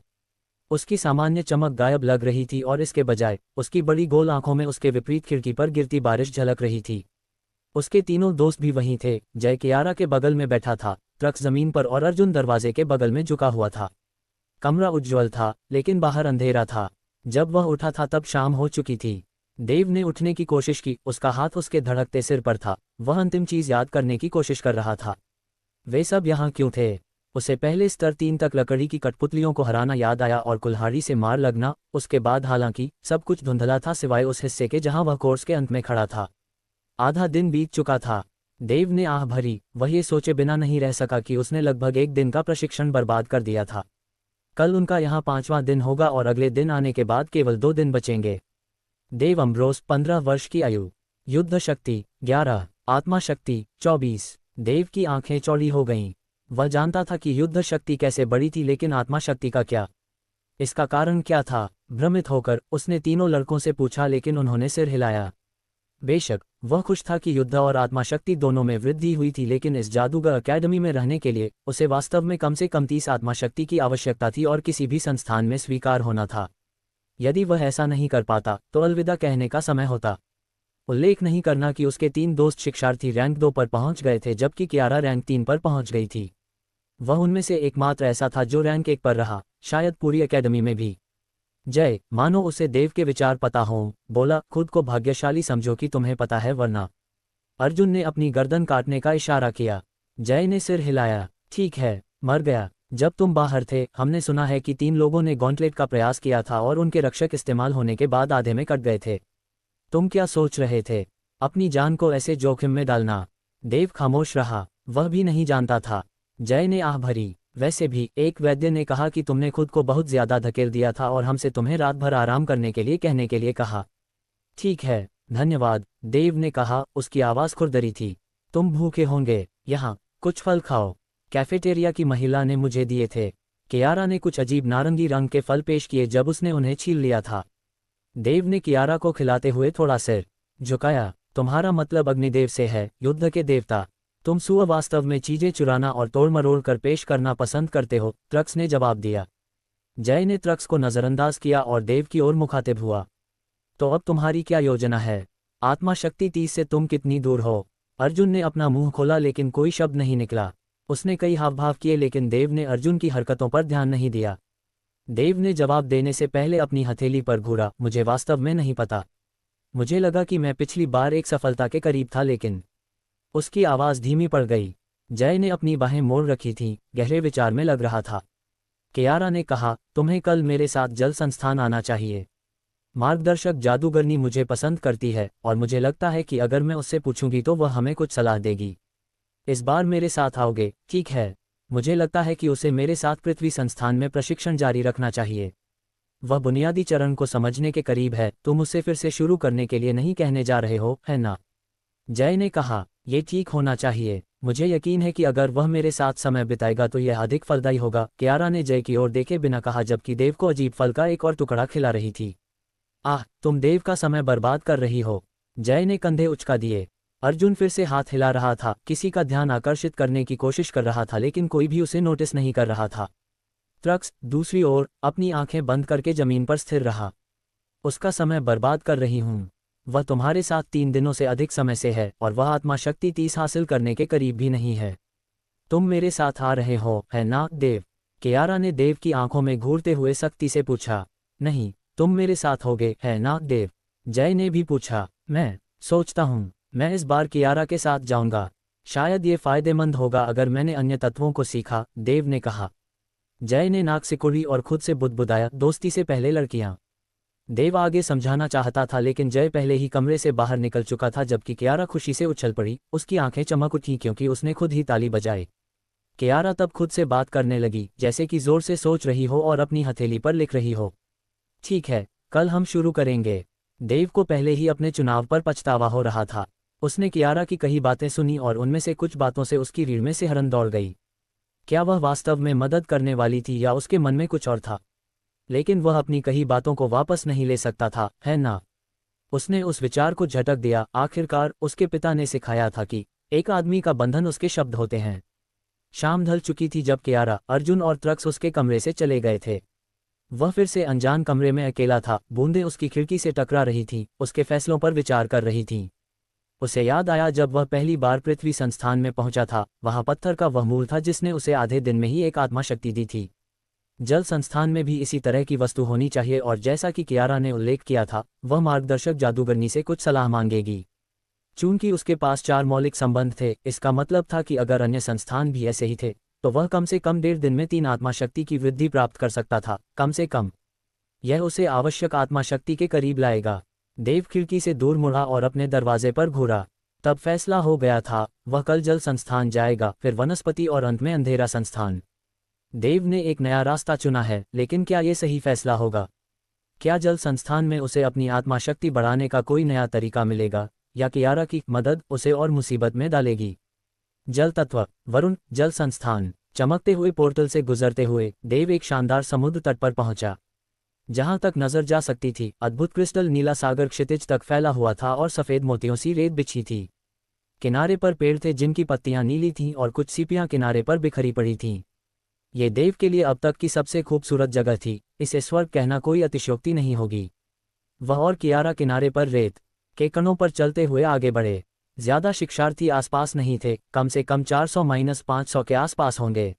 उसकी सामान्य चमक गायब लग रही थी और इसके बजाय उसकी बड़ी गोल आंखों में उसके विपरीत खिड़की पर गिरती बारिश झलक रही थी। उसके तीनों दोस्त भी वहीं थे। जय कियारा के बगल में बैठा था, ट्रक्स जमीन पर और अर्जुन दरवाजे के बगल में झुका हुआ था। कमरा उज्ज्वल था लेकिन बाहर अंधेरा था। जब वह उठा था तब शाम हो चुकी थी। देव ने उठने की कोशिश की, उसका हाथ उसके धड़कते सिर पर था। वह अंतिम चीज याद करने की कोशिश कर रहा था। वे सब यहाँ क्यों थे? उसे पहले स्तर 3 तक लकड़ी की कठपुतलियों को हराना याद आया और कुल्हाड़ी से मार लगना। उसके बाद हालांकि सब कुछ धुंधला था सिवाय उस हिस्से के जहां वह कोर्स के अंत में खड़ा था। आधा दिन बीत चुका था। देव ने आह भरी। वह ये सोचे बिना नहीं रह सका कि उसने लगभग 1 दिन का प्रशिक्षण बर्बाद कर दिया था। कल उनका यहाँ 5वां दिन होगा और अगले दिन आने के बाद केवल 2 दिन बचेंगे। देव अम्ब्रोस 15 वर्ष की आयु, युद्ध शक्ति 11, आत्मा शक्ति 24। देव की आंखें चौड़ी हो गईं। वह जानता था कि युद्ध शक्ति कैसे बढ़ी थी, लेकिन आत्मा शक्ति का क्या? इसका कारण क्या था? भ्रमित होकर उसने तीनों लड़कों से पूछा, लेकिन उन्होंने सिर हिलाया। बेशक वह खुश था कि युद्ध और आत्मा शक्ति दोनों में वृद्धि हुई थी, लेकिन इस जादूगर अकेडमी में रहने के लिए उसे वास्तव में कम से कम 30 आत्मा शक्ति की आवश्यकता थी और किसी भी संस्थान में स्वीकार होना था। यदि वह ऐसा नहीं कर पाता तो अलविदा कहने का समय होता। उल्लेख नहीं करना कि उसके 3 दोस्त शिक्षार्थी रैंक 2 पर पहुंच गए थे जबकि कियारा रैंक 3 पर पहुंच गई थी। वह उनमें से एकमात्र ऐसा था जो रैंक 1 पर रहा, शायद पूरी एकेडमी में भी। जय, मानो उसे देव के विचार पता हों, बोला, खुद को भाग्यशाली समझो कि तुम्हें पता है, वरना। अर्जुन ने अपनी गर्दन काटने का इशारा किया। जय ने सिर हिलाया। ठीक है, मर गया। जब तुम बाहर थे हमने सुना है कि 3 लोगों ने गॉन्टलेट का प्रयास किया था और उनके रक्षक इस्तेमाल होने के बाद आधे में कट गए थे। तुम क्या सोच रहे थे? अपनी जान को ऐसे जोखिम में डालना? देव खामोश रहा। वह भी नहीं जानता था। जय ने आह भरी। वैसे भी एक वैद्य ने कहा कि तुमने खुद को बहुत ज्यादा धकेल दिया था और हमसे तुम्हें रात भर आराम करने के लिए कहने के लिए कहा। ठीक है, धन्यवाद, देव ने कहा। उसकी आवाज खुरदरी थी। तुम भूखे होंगे, यहाँ कुछ फल खाओ। कैफेटेरिया की महिला ने मुझे दिए थे। कियारा ने कुछ अजीब नारंगी रंग के फल पेश किए जब उसने उन्हें छील लिया था। देव ने कियारा को खिलाते हुए थोड़ा सिर झुकाया। तुम्हारा मतलब अग्निदेव से है, युद्ध के देवता। तुम वास्तव में चीजें चुराना और तोड़ मरोड़ कर पेश करना पसंद करते हो, ट्रक्स ने जवाब दिया। जय ने ट्रक्स को नजरअंदाज किया और देव की ओर मुखातिब हुआ। तो अब तुम्हारी क्या योजना है? आत्मा शक्ति 30 से तुम कितनी दूर हो? अर्जुन ने अपना मुंह खोला लेकिन कोई शब्द नहीं निकला। उसने कई हावभाव किए लेकिन देव ने अर्जुन की हरकतों पर ध्यान नहीं दिया। देव ने जवाब देने से पहले अपनी हथेली पर घूरा। मुझे वास्तव में नहीं पता। मुझे लगा कि मैं पिछली बार एक सफलता के करीब था, लेकिन उसकी आवाज धीमी पड़ गई। जय ने अपनी बाहें मोड़ रखी थीं, गहरे विचार में लग रहा था। कियारा ने कहा, तुम्हें कल मेरे साथ जल संस्थान आना चाहिए। मार्गदर्शक जादूगरनी मुझे पसंद करती है और मुझे लगता है कि अगर मैं उससे पूछूंगी तो वह हमें कुछ सलाह देगी। इस बार मेरे साथ आओगे? ठीक है। मुझे लगता है कि उसे मेरे साथ पृथ्वी संस्थान में प्रशिक्षण जारी रखना चाहिए। वह बुनियादी चरण को समझने के करीब है। तुम उसे फिर से शुरू करने के लिए नहीं कहने जा रहे हो, है ना? जय ने कहा, यह ठीक होना चाहिए। मुझे यकीन है कि अगर वह मेरे साथ समय बिताएगा तो यह अधिक फलदायी होगा। कियारा ने जय की ओर देखे बिना कहा जबकि देव को अजीब फल का एक और टुकड़ा खिला रही थी। आह, तुम देव का समय बर्बाद कर रही हो। जय ने कंधे उचका दिए। अर्जुन फिर से हाथ हिला रहा था, किसी का ध्यान आकर्षित करने की कोशिश कर रहा था, लेकिन कोई भी उसे नोटिस नहीं कर रहा था। ट्रक्स दूसरी ओर अपनी आंखें बंद करके जमीन पर स्थिर रहा। उसका समय बर्बाद कर रही हूं। वह तुम्हारे साथ 3 दिनों से अधिक समय से है और वह आत्मा शक्ति 30 हासिल करने के करीब भी नहीं है। तुम मेरे साथ आ रहे हो, है ना, देव? कियारा ने देव की आंखों में घूरते हुए सख्ती से पूछा। नहीं, तुम मेरे साथ होगे, है ना, देव? जय ने भी पूछा। मैं सोचता हूं मैं इस बार कियारा के साथ जाऊंगा। शायद ये फायदेमंद होगा अगर मैंने अन्य तत्वों को सीखा, देव ने कहा। जय ने नाक सिकुड़ी और खुद से बुदबुदाया, दोस्ती से पहले लड़कियां। देव आगे समझाना चाहता था लेकिन जय पहले ही कमरे से बाहर निकल चुका था जबकि कियारा खुशी से उछल पड़ी। उसकी आंखें चमक उठी क्योंकि उसने खुद ही ताली बजाई। कियारा तब खुद से बात करने लगी, जैसे कि जोर से सोच रही हो और अपनी हथेली पर लिख रही हो। ठीक है, कल हम शुरू करेंगे। देव को पहले ही अपने चुनाव पर पछतावा हो रहा था। उसने कियारा की कई बातें सुनी और उनमें से कुछ बातों से उसकी रीढ़ में सिहरन दौड़ गई। क्या वह वास्तव में मदद करने वाली थी या उसके मन में कुछ और था? लेकिन वह अपनी कही बातों को वापस नहीं ले सकता था, है ना? उसने उस विचार को झटक दिया। आखिरकार उसके पिता ने सिखाया था कि एक आदमी का बंधन उसके शब्द होते हैं। शाम ढल चुकी थी जब कियारा, अर्जुन और त्रक्स उसके कमरे से चले गए थे। वह फिर से अनजान कमरे में अकेला था। बूंदें उसकी खिड़की से टकरा रही थीं, उसके फैसलों पर विचार कर रही थीं। उसे याद आया जब वह पहली बार पृथ्वी संस्थान में पहुंचा था। वहां पत्थर का वह मूल था जिसने उसे आधे दिन में ही एक आत्मा शक्ति दी थी। जल संस्थान में भी इसी तरह की वस्तु होनी चाहिए, और जैसा कि कियारा ने उल्लेख किया था, वह मार्गदर्शक जादूगरनी से कुछ सलाह मांगेगी। चूंकि उसके पास 4 मौलिक संबंध थे, इसका मतलब था कि अगर अन्य संस्थान भी ऐसे ही थे तो वह कम से कम 1.5 दिन में 3 आत्मा शक्ति की वृद्धि प्राप्त कर सकता था, कम से कम। यह उसे आवश्यक आत्मा शक्ति के करीब लाएगा। देव खिड़की से दूर मुड़ा और अपने दरवाजे पर घूरा। तब फैसला हो गया था, वह कल जल संस्थान जाएगा, फिर वनस्पति और अंत में अंधेरा संस्थान। देव ने एक नया रास्ता चुना है, लेकिन क्या ये सही फैसला होगा? क्या जल संस्थान में उसे अपनी आत्मा शक्ति बढ़ाने का कोई नया तरीका मिलेगा, या कियारा की मदद उसे और मुसीबत में डालेगी? जल तत्व, वरुण, जल संस्थान। चमकते हुए पोर्टल से गुजरते हुए देव एक शानदार समुद्र तट पर पहुंचा। जहां तक नजर जा सकती थी, अद्भुत क्रिस्टल नीला सागर क्षितिज तक फैला हुआ था और सफेद मोतियों सी रेत बिछी थी। किनारे पर पेड़ थे जिनकी पत्तियां नीली थीं और कुछ सीपियां किनारे पर बिखरी पड़ी थीं। ये देव के लिए अब तक की सबसे खूबसूरत जगह थी। इसे स्वर्ग कहना कोई अतिशयोक्ति नहीं होगी। वह और कियारा किनारे पर रेत के कणों पर चलते हुए आगे बढ़े। ज्यादा शिक्षार्थी आसपास नहीं थे, कम से कम 400-500 के आसपास होंगे।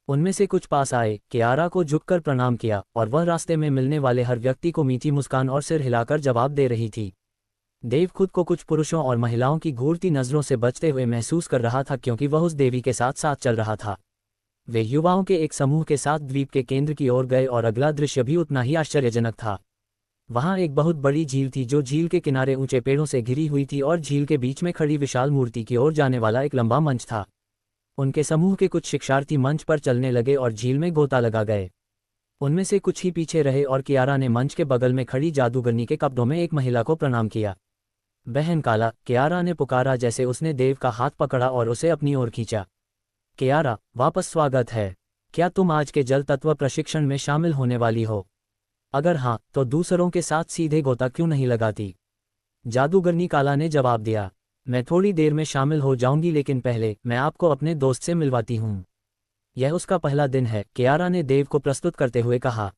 उनमें से कुछ पास आए, कियारा को झुककर प्रणाम किया, और वह रास्ते में मिलने वाले हर व्यक्ति को मीठी मुस्कान और सिर हिलाकर जवाब दे रही थी। देव खुद को कुछ पुरुषों और महिलाओं की घूरती नजरों से बचते हुए महसूस कर रहा था, क्योंकि वह उस देवी के साथ साथ चल रहा था। वे युवाओं के एक समूह के साथ द्वीप के केंद्र की ओर गए, और अगला दृश्य भी उतना ही आश्चर्यजनक था। वहां एक बहुत बड़ी झील थी जो झील के किनारे ऊंचे पेड़ों से घिरी हुई थी, और झील के बीच में खड़ी विशाल मूर्ति की ओर जाने वाला एक लंबा मंच था। उनके समूह के कुछ शिक्षार्थी मंच पर चलने लगे और झील में गोता लगा गए। उनमें से कुछ ही पीछे रहे, और कियारा ने मंच के बगल में खड़ी जादूगरनी के कब्जों में एक महिला को प्रणाम किया। बहन काला, कियारा ने पुकारा जैसे उसने देव का हाथ पकड़ा और उसे अपनी ओर खींचा। कियारा, वापस स्वागत है। क्या तुम आज के जल तत्व प्रशिक्षण में शामिल होने वाली हो? अगर हाँ, तो दूसरों के साथ सीधे गोता क्यों नहीं लगाती? जादूगरनी काला ने जवाब दिया। मैं थोड़ी देर में शामिल हो जाऊंगी, लेकिन पहले मैं आपको अपने दोस्त से मिलवाती हूँ। यह उसका पहला दिन है, कियारा ने देव को प्रस्तुत करते हुए कहा।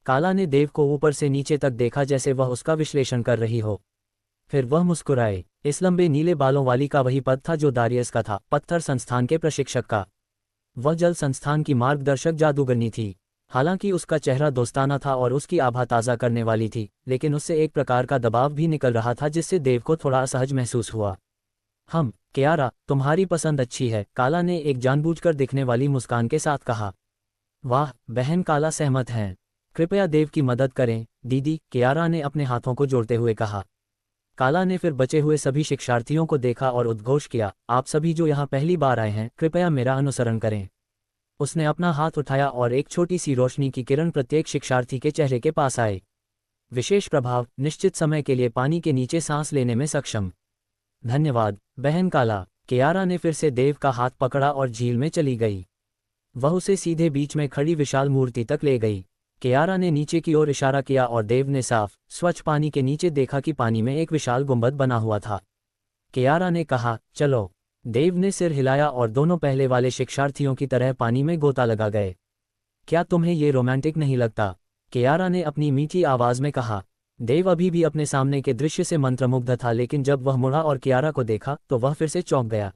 काला ने देव को ऊपर से नीचे तक देखा जैसे वह उसका विश्लेषण कर रही हो। फिर वह मुस्कुराए। इस लंबे नीले बालों वाली का वही पद था जो दारियस का था, पत्थर संस्थान के प्रशिक्षक का। वह जल संस्थान की मार्गदर्शक जादूगरनी थी। हालांकि उसका चेहरा दोस्ताना था और उसकी आभा ताज़ा करने वाली थी, लेकिन उससे एक प्रकार का दबाव भी निकल रहा था जिससे देव को थोड़ा असहज महसूस हुआ। कियारा, तुम्हारी पसंद अच्छी है, काला ने एक जानबूझकर दिखने वाली मुस्कान के साथ कहा। वाह, बहन काला सहमत हैं। कृपया देव की मदद करें, दीदी, कियारा ने अपने हाथों को जोड़ते हुए कहा। काला ने फिर बचे हुए सभी शिक्षार्थियों को देखा और उद्घोष किया, आप सभी जो यहाँ पहली बार आए हैं, कृपया मेरा अनुसरण करें। उसने अपना हाथ उठाया और एक छोटी सी रोशनी की किरण प्रत्येक शिक्षार्थी के चेहरे के पास आए। विशेष प्रभाव, निश्चित समय के लिए पानी के नीचे सांस लेने में सक्षम। धन्यवाद, बहन काला। कियारा ने फिर से देव का हाथ पकड़ा और झील में चली गई। वह उसे सीधे बीच में खड़ी विशाल मूर्ति तक ले गई। कियारा ने नीचे की ओर इशारा किया और देव ने साफ, स्वच्छ पानी के नीचे देखा कि पानी में एक विशाल गुंबद बना हुआ था। कियारा ने कहा, चलो। देव ने सिर हिलाया और दोनों पहले वाले शिक्षार्थियों की तरह पानी में गोता लगा गए। क्या तुम्हें ये रोमांटिक नहीं लगता? कियारा ने अपनी मीठी आवाज में कहा। देव अभी भी अपने सामने के दृश्य से मंत्रमुग्ध था, लेकिन जब वह मुड़ा और कियारा को देखा तो वह फिर से चौंक गया।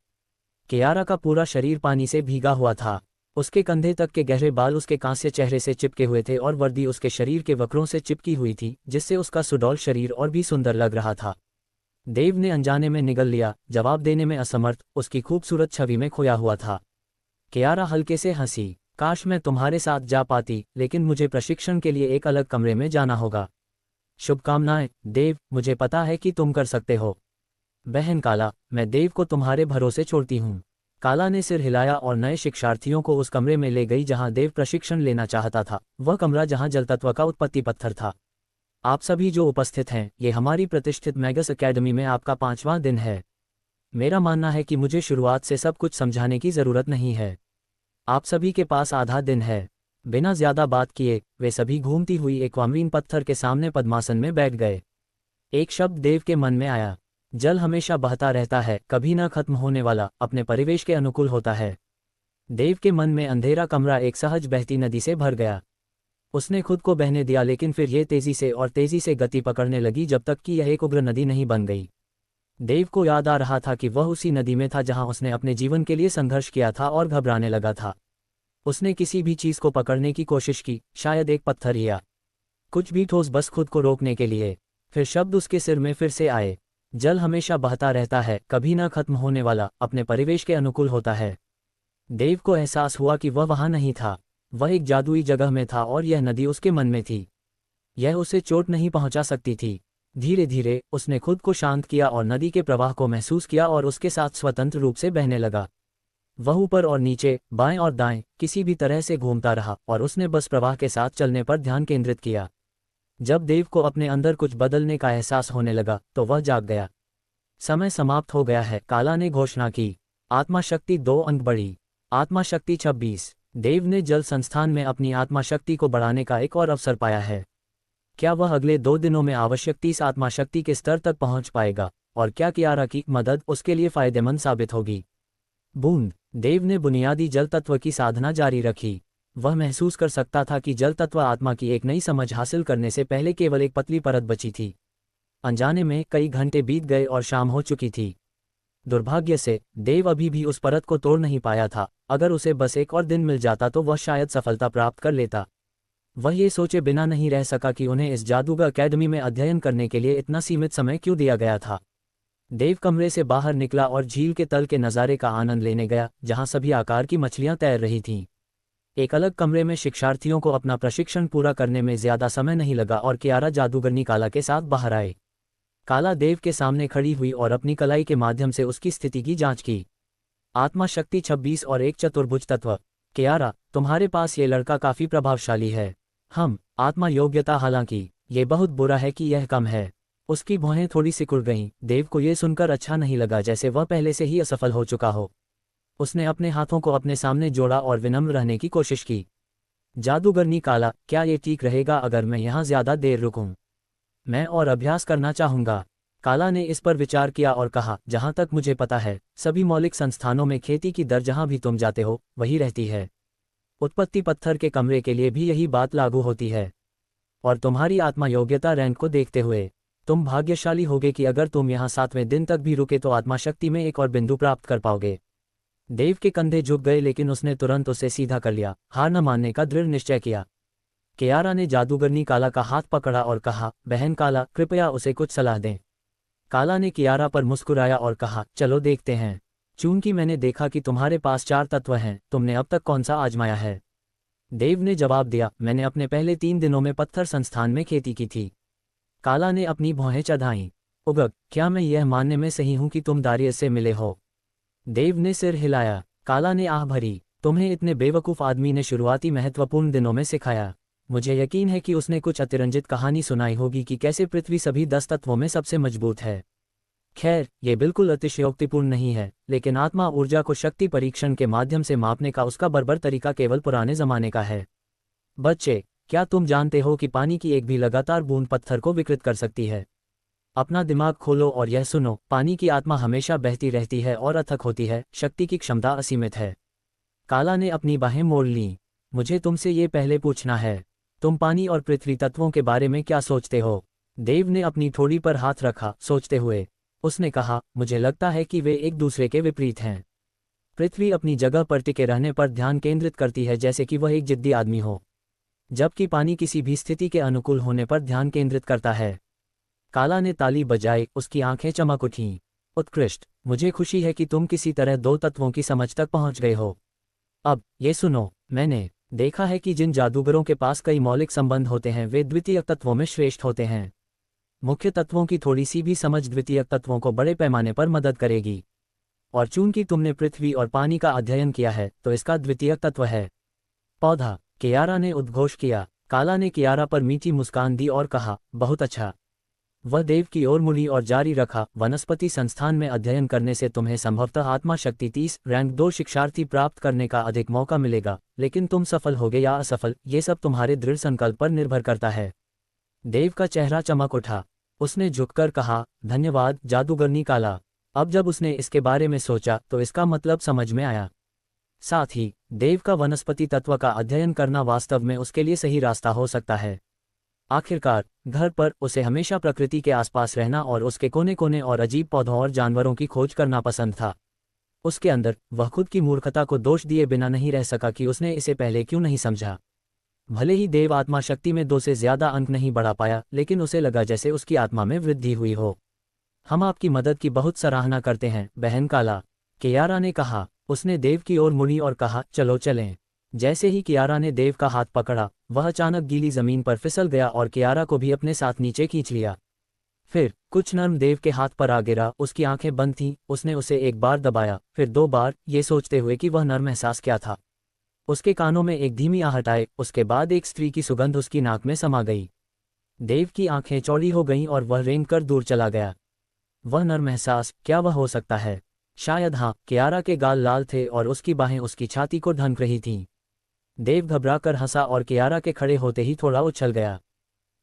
कियारा का पूरा शरीर पानी से भीगा हुआ था। उसके कंधे तक के गहरे बाल उसके कांस्य चेहरे से चिपके हुए थे और वर्दी उसके शरीर के वक्रों से चिपकी हुई थी, जिससे उसका सुडौल शरीर और भी सुंदर लग रहा था। देव ने अनजाने में निगल लिया, जवाब देने में असमर्थ, उसकी खूबसूरत छवि में खोया हुआ था। कियारा हल्के से हंसी। काश मैं तुम्हारे साथ जा पाती, लेकिन मुझे प्रशिक्षण के लिए एक अलग कमरे में जाना होगा। शुभकामनाएं, देव, मुझे पता है कि तुम कर सकते हो। बहन काला, मैं देव को तुम्हारे भरोसे छोड़ती हूँ। काला ने सिर हिलाया और नए शिक्षार्थियों को उस कमरे में ले गई जहां देव प्रशिक्षण लेना चाहता था, वह कमरा जहां जलतत्व का उत्पत्ति पत्थर था। आप सभी जो उपस्थित हैं, ये हमारी प्रतिष्ठित मैगस एकेडमी में आपका 5वां दिन है। मेरा मानना है कि मुझे शुरुआत से सब कुछ समझाने की ज़रूरत नहीं है। आप सभी के पास आधा दिन है। बिना ज्यादा बात किए वे सभी घूमती हुई एक्वामारीन पत्थर के सामने पद्मासन में बैठ गए। एक शब्द देव के मन में आया, जल हमेशा बहता रहता है, कभी न खत्म होने वाला, अपने परिवेश के अनुकूल होता है। देव के मन में अंधेरा कमरा एक सहज बहती नदी से भर गया। उसने खुद को बहने दिया, लेकिन फिर यह तेजी से गति पकड़ने लगी जब तक कि यह एक उग्र नदी नहीं बन गई। देव को याद आ रहा था कि वह उसी नदी में था जहां उसने अपने जीवन के लिए संघर्ष किया था और घबराने लगा था। उसने किसी भी चीज को पकड़ने की कोशिश की, शायद एक पत्थर या कुछ भी ठोस, बस खुद को रोकने के लिए। फिर शब्द उसके सिर में फिर से आए, जल हमेशा बहता रहता है, कभी न खत्म होने वाला, अपने परिवेश के अनुकूल होता है। देव को एहसास हुआ कि वह वहां नहीं था, वह एक जादुई जगह में था और यह नदी उसके मन में थी। यह उसे चोट नहीं पहुंचा सकती थी। धीरे धीरे उसने खुद को शांत किया और नदी के प्रवाह को महसूस किया और उसके साथ स्वतंत्र रूप से बहने लगा। वह ऊपर और नीचे, बाएं और दाएं, किसी भी तरह से घूमता रहा और उसने बस प्रवाह के साथ चलने पर ध्यान केंद्रित किया। जब देव को अपने अंदर कुछ बदलने का एहसास होने लगा तो वह जाग गया। समय समाप्त हो गया है, काला ने घोषणा की। आत्मा शक्ति 2 अंक बढ़ी। आत्मा शक्ति 26। देव ने जल संस्थान में अपनी आत्मा शक्ति को बढ़ाने का एक और अवसर पाया है। क्या वह अगले 2 दिनों में आवश्यक 30 आत्मा शक्ति के स्तर तक पहुंच पाएगा, और क्या कियारा की मदद उसके लिए फायदेमंद साबित होगी? बूंद। देव ने बुनियादी जल तत्व की साधना जारी रखी। वह महसूस कर सकता था कि जल तत्व आत्मा की एक नई समझ हासिल करने से पहले केवल एक पतली परत बची थी। अनजाने में कई घंटे बीत गए और शाम हो चुकी थी। दुर्भाग्य से देव अभी भी उस परत को तोड़ नहीं पाया था। अगर उसे बस एक और दिन मिल जाता तो वह शायद सफलता प्राप्त कर लेता। वह ये सोचे बिना नहीं रह सका कि उन्हें इस जादूगर अकेडमी में अध्ययन करने के लिए इतना सीमित समय क्यों दिया गया था। देव कमरे से बाहर निकला और झील के तल के नज़ारे का आनंद लेने गया, जहां सभी आकार की मछलियां तैर रही थीं। एक अलग कमरे में शिक्षार्थियों को अपना प्रशिक्षण पूरा करने में ज्यादा समय नहीं लगा और कियारा जादूगरनी काला के साथ बाहर आए। काला देव के सामने खड़ी हुई और अपनी कलाई के माध्यम से उसकी स्थिति की जांच की। आत्मा शक्ति 26 और एक चतुर्भुज तत्व। कियारा, तुम्हारे पास ये लड़का काफी प्रभावशाली है। आत्मा योग्यता, हालांकि ये बहुत बुरा है कि यह कम है। उसकी भौहें थोड़ी सिकुड़ गईं। देव को यह सुनकर अच्छा नहीं लगा, जैसे वह पहले से ही असफल हो चुका हो। उसने अपने हाथों को अपने सामने जोड़ा और विनम्र रहने की कोशिश की। जादूगरनी काला, क्या ये ठीक रहेगा अगर मैं यहाँ ज्यादा देर रुकूं? मैं और अभ्यास करना चाहूंगा। काला ने इस पर विचार किया और कहा, जहां तक मुझे पता है सभी मौलिक संस्थानों में खेती की दर जहां भी तुम जाते हो वही रहती है। उत्पत्ति पत्थर के कमरे के लिए भी यही बात लागू होती है। और तुम्हारी आत्मा योग्यता रैंक को देखते हुए तुम भाग्यशाली होगे कि अगर तुम यहाँ 7वें दिन तक भी रुके तो आत्मा शक्ति में एक और बिंदु प्राप्त कर पाओगे। देव के कंधे झुक गए, लेकिन उसने तुरंत उसे सीधा कर लिया, हार न मानने का दृढ़ निश्चय किया। कियारा ने जादूगरनी काला का हाथ पकड़ा और कहा, बहन काला, कृपया उसे कुछ सलाह दें। काला ने कियारा पर मुस्कुराया और कहा, चलो देखते हैं। चूंकि मैंने देखा कि तुम्हारे पास 4 तत्व हैं, तुमने अब तक कौन सा आजमाया है? देव ने जवाब दिया, मैंने अपने पहले 3 दिनों में पत्थर संस्थान में खेती की थी। काला ने अपनी भौहें चढ़ाईं। उगग, क्या मैं यह मानने में सही हूं कि तुम दारियस से मिले हो? देव ने सिर हिलाया। काला ने आह भरी, तुम्हें इतने बेवकूफ़ आदमी ने शुरुआती महत्वपूर्ण दिनों में सिखाया। मुझे यकीन है कि उसने कुछ अतिरंजित कहानी सुनाई होगी कि कैसे पृथ्वी सभी 10 तत्वों में सबसे मजबूत है। खैर, ये बिल्कुल अतिशयोक्तिपूर्ण नहीं है, लेकिन आत्मा ऊर्जा को शक्ति परीक्षण के माध्यम से मापने का उसका बर्बर तरीका केवल पुराने जमाने का है। बच्चे, क्या तुम जानते हो कि पानी की एक भी लगातार बूंद पत्थर को विकृत कर सकती है? अपना दिमाग खोलो और यह सुनो, पानी की आत्मा हमेशा बहती रहती है और अथक होती है, शक्ति की क्षमता असीमित है। काला ने अपनी बाहें मोड़ लीं। मुझे तुमसे ये पहले पूछना है, तुम पानी और पृथ्वी तत्वों के बारे में क्या सोचते हो? देव ने अपनी ठोड़ी पर हाथ रखा, सोचते हुए उसने कहा, मुझे लगता है कि वे एक दूसरे के विपरीत हैं। पृथ्वी अपनी जगह पर टिके रहने पर ध्यान केंद्रित करती है, जैसे कि वह एक जिद्दी आदमी हो, जबकि पानी किसी भी स्थिति के अनुकूल होने पर ध्यान केंद्रित करता है। काला ने ताली बजाई, उसकी आंखें चमक उठीं। उत्कृष्ट, मुझे खुशी है कि तुम किसी तरह 2 तत्वों की समझ तक पहुंच गए हो। अब ये सुनो, मैंने देखा है कि जिन जादूगरों के पास कई मौलिक संबंध होते हैं वे द्वितीयक तत्वों में श्रेष्ठ होते हैं। मुख्य तत्वों की थोड़ी सी भी समझ द्वितीयक तत्वों को बड़े पैमाने पर मदद करेगी। और चूंकि तुमने पृथ्वी और पानी का अध्ययन किया है तो इसका द्वितीयक तत्व है पौधा। कियारा ने उद्घोष किया। काला ने कियारा पर मीठी मुस्कान दी और कहा, बहुत अच्छा। वह देव की ओर मुड़ी और जारी रखा, वनस्पति संस्थान में अध्ययन करने से तुम्हें संभवतः आत्मा शक्ति 30 रैंक 2 शिक्षार्थी प्राप्त करने का अधिक मौका मिलेगा, लेकिन तुम सफल होगे या असफल ये सब तुम्हारे दृढ़ संकल्प पर निर्भर करता है। देव का चेहरा चमक उठा। उसने झुककर कहा, धन्यवाद जादूगरनी काला। अब जब उसने इसके बारे में सोचा तो इसका मतलब समझ में आया। साथ ही देव का वनस्पति तत्व का अध्ययन करना वास्तव में उसके लिए सही रास्ता हो सकता है। आखिरकार घर पर उसे हमेशा प्रकृति के आसपास रहना और उसके कोने कोने और अजीब पौधों और जानवरों की खोज करना पसंद था। उसके अंदर वह खुद की मूर्खता को दोष दिए बिना नहीं रह सका कि उसने इसे पहले क्यों नहीं समझा। भले ही देव आत्मा शक्ति में 2 से ज्यादा अंक नहीं बढ़ा पाया, लेकिन उसे लगा जैसे उसकी आत्मा में वृद्धि हुई हो। हम आपकी मदद की बहुत सराहना करते हैं बहन काला, कियारा ने कहा। उसने देव की ओर मुड़ी और कहा, चलो चलें। जैसे ही कियारा ने देव का हाथ पकड़ा, वह अचानक गीली जमीन पर फिसल गया और कियारा को भी अपने साथ नीचे खींच लिया। फिर कुछ नर्म देव के हाथ पर आ गिरा। उसकी आंखें बंद थीं। उसने उसे एक बार दबाया, फिर 2 बार, ये सोचते हुए कि वह नर्म एहसास क्या था। उसके कानों में एक धीमी आहट आई, उसके बाद एक स्त्री की सुगंध उसकी नाक में समा गई। देव की आंखें चौड़ी हो गईं और वह रेंग कर दूर चला गया। वह नर्म एहसास, क्या वह हो सकता है? शायद हाँ। कियारा के गाल लाल थे और उसकी बाहें उसकी छाती को ढंक रही थीं। देव घबराकर हंसा और कियारा के खड़े होते ही थोड़ा उछल गया।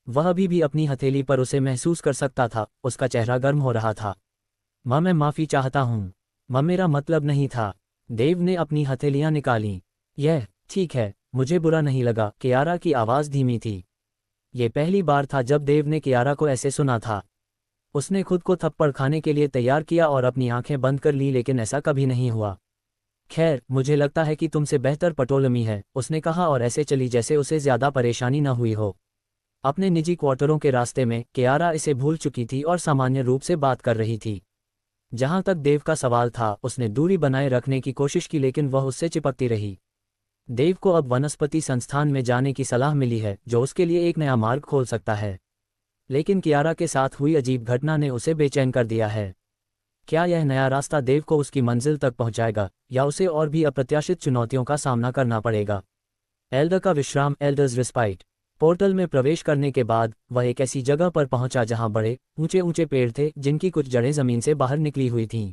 वह अभी भी अपनी हथेली पर उसे महसूस कर सकता था। उसका चेहरा गर्म हो रहा था। माँ, मैं माफ़ी चाहता हूँ। माँ, मेरा मतलब नहीं था। देव ने अपनी हथेलियाँ निकालीं। यह ठीक है, मुझे बुरा नहीं लगा। कियारा की आवाज़ धीमी थी। ये पहली बार था जब देव ने कियारा को ऐसे सुना था। उसने खुद को थप्पड़ खाने के लिए तैयार किया और अपनी आंखें बंद कर ली, लेकिन ऐसा कभी नहीं हुआ। खैर, मुझे लगता है कि तुमसे बेहतर पटोलमी है, उसने कहा और ऐसे चली जैसे उसे ज्यादा परेशानी न हुई हो। अपने निजी क्वार्टरों के रास्ते में कियारा इसे भूल चुकी थी और सामान्य रूप से बात कर रही थी। जहां तक देव का सवाल था, उसने दूरी बनाए रखने की कोशिश की, लेकिन वह उससे चिपकती रही। देव को अब वनस्पति संस्थान में जाने की सलाह मिली है, जो उसके लिए एक नया मार्ग खोल सकता है। लेकिन कियारा के साथ हुई अजीब घटना ने उसे बेचैन कर दिया है। क्या यह नया रास्ता देव को उसकी मंजिल तक पहुंचाएगा, या उसे और भी अप्रत्याशित चुनौतियों का सामना करना पड़ेगा? एल्डर का विश्राम, एल्डर्स रिस्पाइट। पोर्टल में प्रवेश करने के बाद वह एक ऐसी जगह पर पहुंचा जहां बड़े ऊंचे ऊंचे पेड़ थे, जिनकी कुछ जड़ें जमीन से बाहर निकली हुई थीं।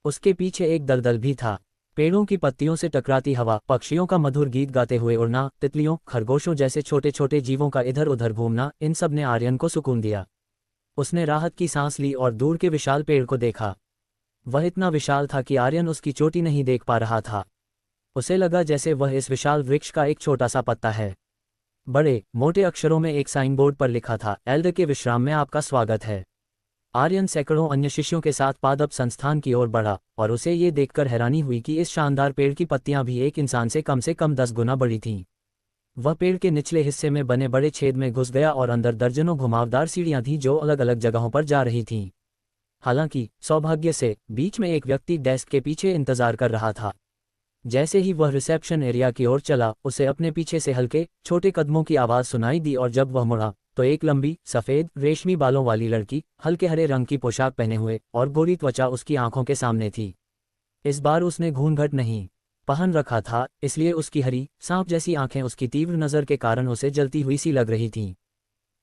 उसके पीछे एक दलदल भी था। पेड़ों की पत्तियों से टकराती हवा, पक्षियों का मधुर गीत गाते हुए उड़ना, तितलियों, खरगोशों जैसे छोटे छोटे जीवों का इधर उधर घूमना, इन सब ने आर्यन को सुकून दिया। उसने राहत की सांस ली और दूर के विशाल पेड़ को देखा। वह इतना विशाल था कि आर्यन उसकी चोटी नहीं देख पा रहा था। उसे लगा जैसे वह इस विशाल वृक्ष का एक छोटा सा पत्ता है। बड़े मोटे अक्षरों में एक साइन बोर्ड पर लिखा था, एल्डर के विश्राम में आपका स्वागत है। आर्यन सैकड़ों अन्य शिष्यों के साथ पादप संस्थान की ओर बढ़ा और उसे ये देखकर हैरानी हुई कि इस शानदार पेड़ की पत्तियां भी एक इंसान से कम 10 गुना बड़ी थीं। वह पेड़ के निचले हिस्से में बने बड़े छेद में घुस गया और अंदर दर्जनों घुमावदार सीढ़ियां थीं जो अलग अलग जगहों पर जा रही थीं। हालांकि सौभाग्य से बीच में एक व्यक्ति डेस्क के पीछे इंतजार कर रहा था। जैसे ही वह रिसेप्शन एरिया की ओर चला, उसे अपने पीछे से हल्के छोटे कदमों की आवाज़ सुनाई दी और जब वह मुड़ा तो एक लंबी सफ़ेद रेशमी बालों वाली लड़की, हल्के हरे रंग की पोशाक पहने हुए और गोरी त्वचा उसकी आंखों के सामने थी। इस बार उसने घूंघट नहीं पहन रखा था, इसलिए उसकी हरी सांप जैसी आंखें उसकी तीव्र नज़र के कारण उसे जलती हुई सी लग रही थीं।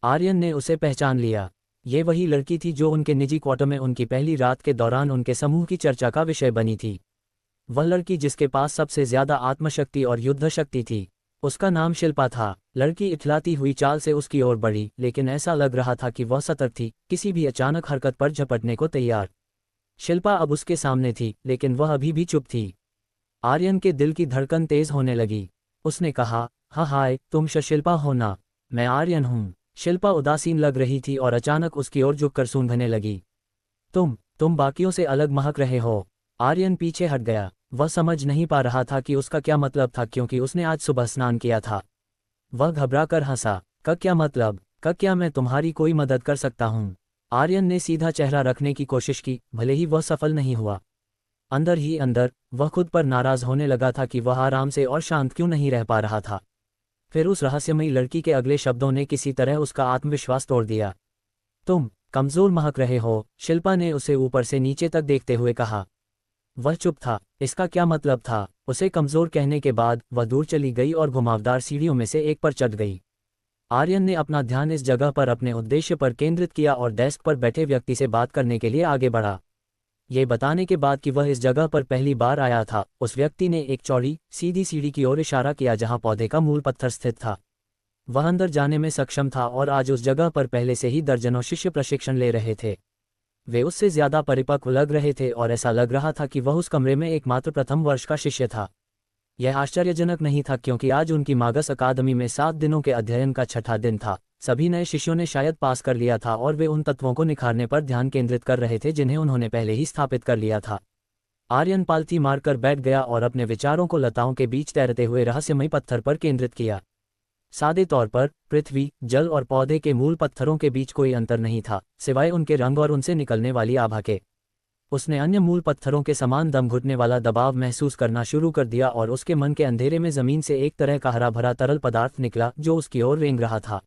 आर्यन ने उसे पहचान लिया। ये वही लड़की थी जो उनके निजी क्वार्टर में उनकी पहली रात के दौरान उनके समूह की चर्चा का विषय बनी थी। वह लड़की जिसके पास सबसे ज्यादा आत्मशक्ति और युद्ध शक्ति थी। उसका नाम शिल्पा था। लड़की इठलाती हुई चाल से उसकी ओर बढ़ी, लेकिन ऐसा लग रहा था कि वह सतर्क थी, किसी भी अचानक हरकत पर झपटने को तैयार। शिल्पा अब उसके सामने थी, लेकिन वह अभी भी चुप थी। आर्यन के दिल की धड़कन तेज होने लगी। उसने कहा, हाँ हाय, तुम शिल्पा हो ना? मैं आर्यन हूँ। शिल्पा उदासीन लग रही थी और अचानक उसकी ओर झुककर सूंघने लगी। तुम बाकियों से अलग महक रहे हो। आर्यन पीछे हट गया। वह समझ नहीं पा रहा था कि उसका क्या मतलब था, क्योंकि उसने आज सुबह स्नान किया था। वह घबराकर हंसा। का क्या मतलब? क्या मैं तुम्हारी कोई मदद कर सकता हूँ? आर्यन ने सीधा चेहरा रखने की कोशिश की, भले ही वह सफल नहीं हुआ। अंदर ही अंदर वह खुद पर नाराज होने लगा था कि वह आराम से और शांत क्यों नहीं रह पा रहा था। फिर उस रहस्यमयी लड़की के अगले शब्दों ने किसी तरह उसका आत्मविश्वास तोड़ दिया। तुम कमजोर महक रहे हो, शिल्पा ने उसे ऊपर से नीचे तक देखते हुए कहा। वह चुप था। इसका क्या मतलब था? उसे कमजोर कहने के बाद वह दूर चली गई और घुमावदार सीढ़ियों में से एक पर चढ़ गई। आर्यन ने अपना ध्यान इस जगह पर अपने उद्देश्य पर केंद्रित किया और डेस्क पर बैठे व्यक्ति से बात करने के लिए आगे बढ़ा। ये बताने के बाद कि वह इस जगह पर पहली बार आया था, उस व्यक्ति ने एक चौड़ी सीधी सीढ़ी की ओर इशारा किया जहां पौधे का मूल पत्थर स्थित था। वह अंदर जाने में सक्षम था और आज उस जगह पर पहले से ही दर्जनों शिष्य प्रशिक्षण ले रहे थे। वे उससे ज्यादा परिपक्व लग रहे थे और ऐसा लग रहा था कि वह उस कमरे में एकमात्र प्रथम वर्ष का शिष्य था। यह आश्चर्यजनक नहीं था क्योंकि आज उनकी मागस अकादमी में 7 दिनों के अध्ययन का छठा दिन था। सभी नए शिष्यों ने शायद पास कर लिया था और वे उन तत्वों को निखारने पर ध्यान केंद्रित कर रहे थे जिन्हें उन्होंने पहले ही स्थापित कर लिया था। आर्यन पालथी मारकर बैठ गया और अपने विचारों को लताओं के बीच तैरते हुए रहस्यमयी पत्थर पर केंद्रित किया। सादे तौर पर पृथ्वी, जल और पौधे के मूल पत्थरों के बीच कोई अंतर नहीं था, सिवाय उनके रंग और उनसे निकलने वाली आभा के। उसने अन्य मूल पत्थरों के समान दम घुटने वाला दबाव महसूस करना शुरू कर दिया और उसके मन के अंधेरे में जमीन से एक तरह का हरा भरा तरल पदार्थ निकला जो उसकी ओर रेंग रहा था।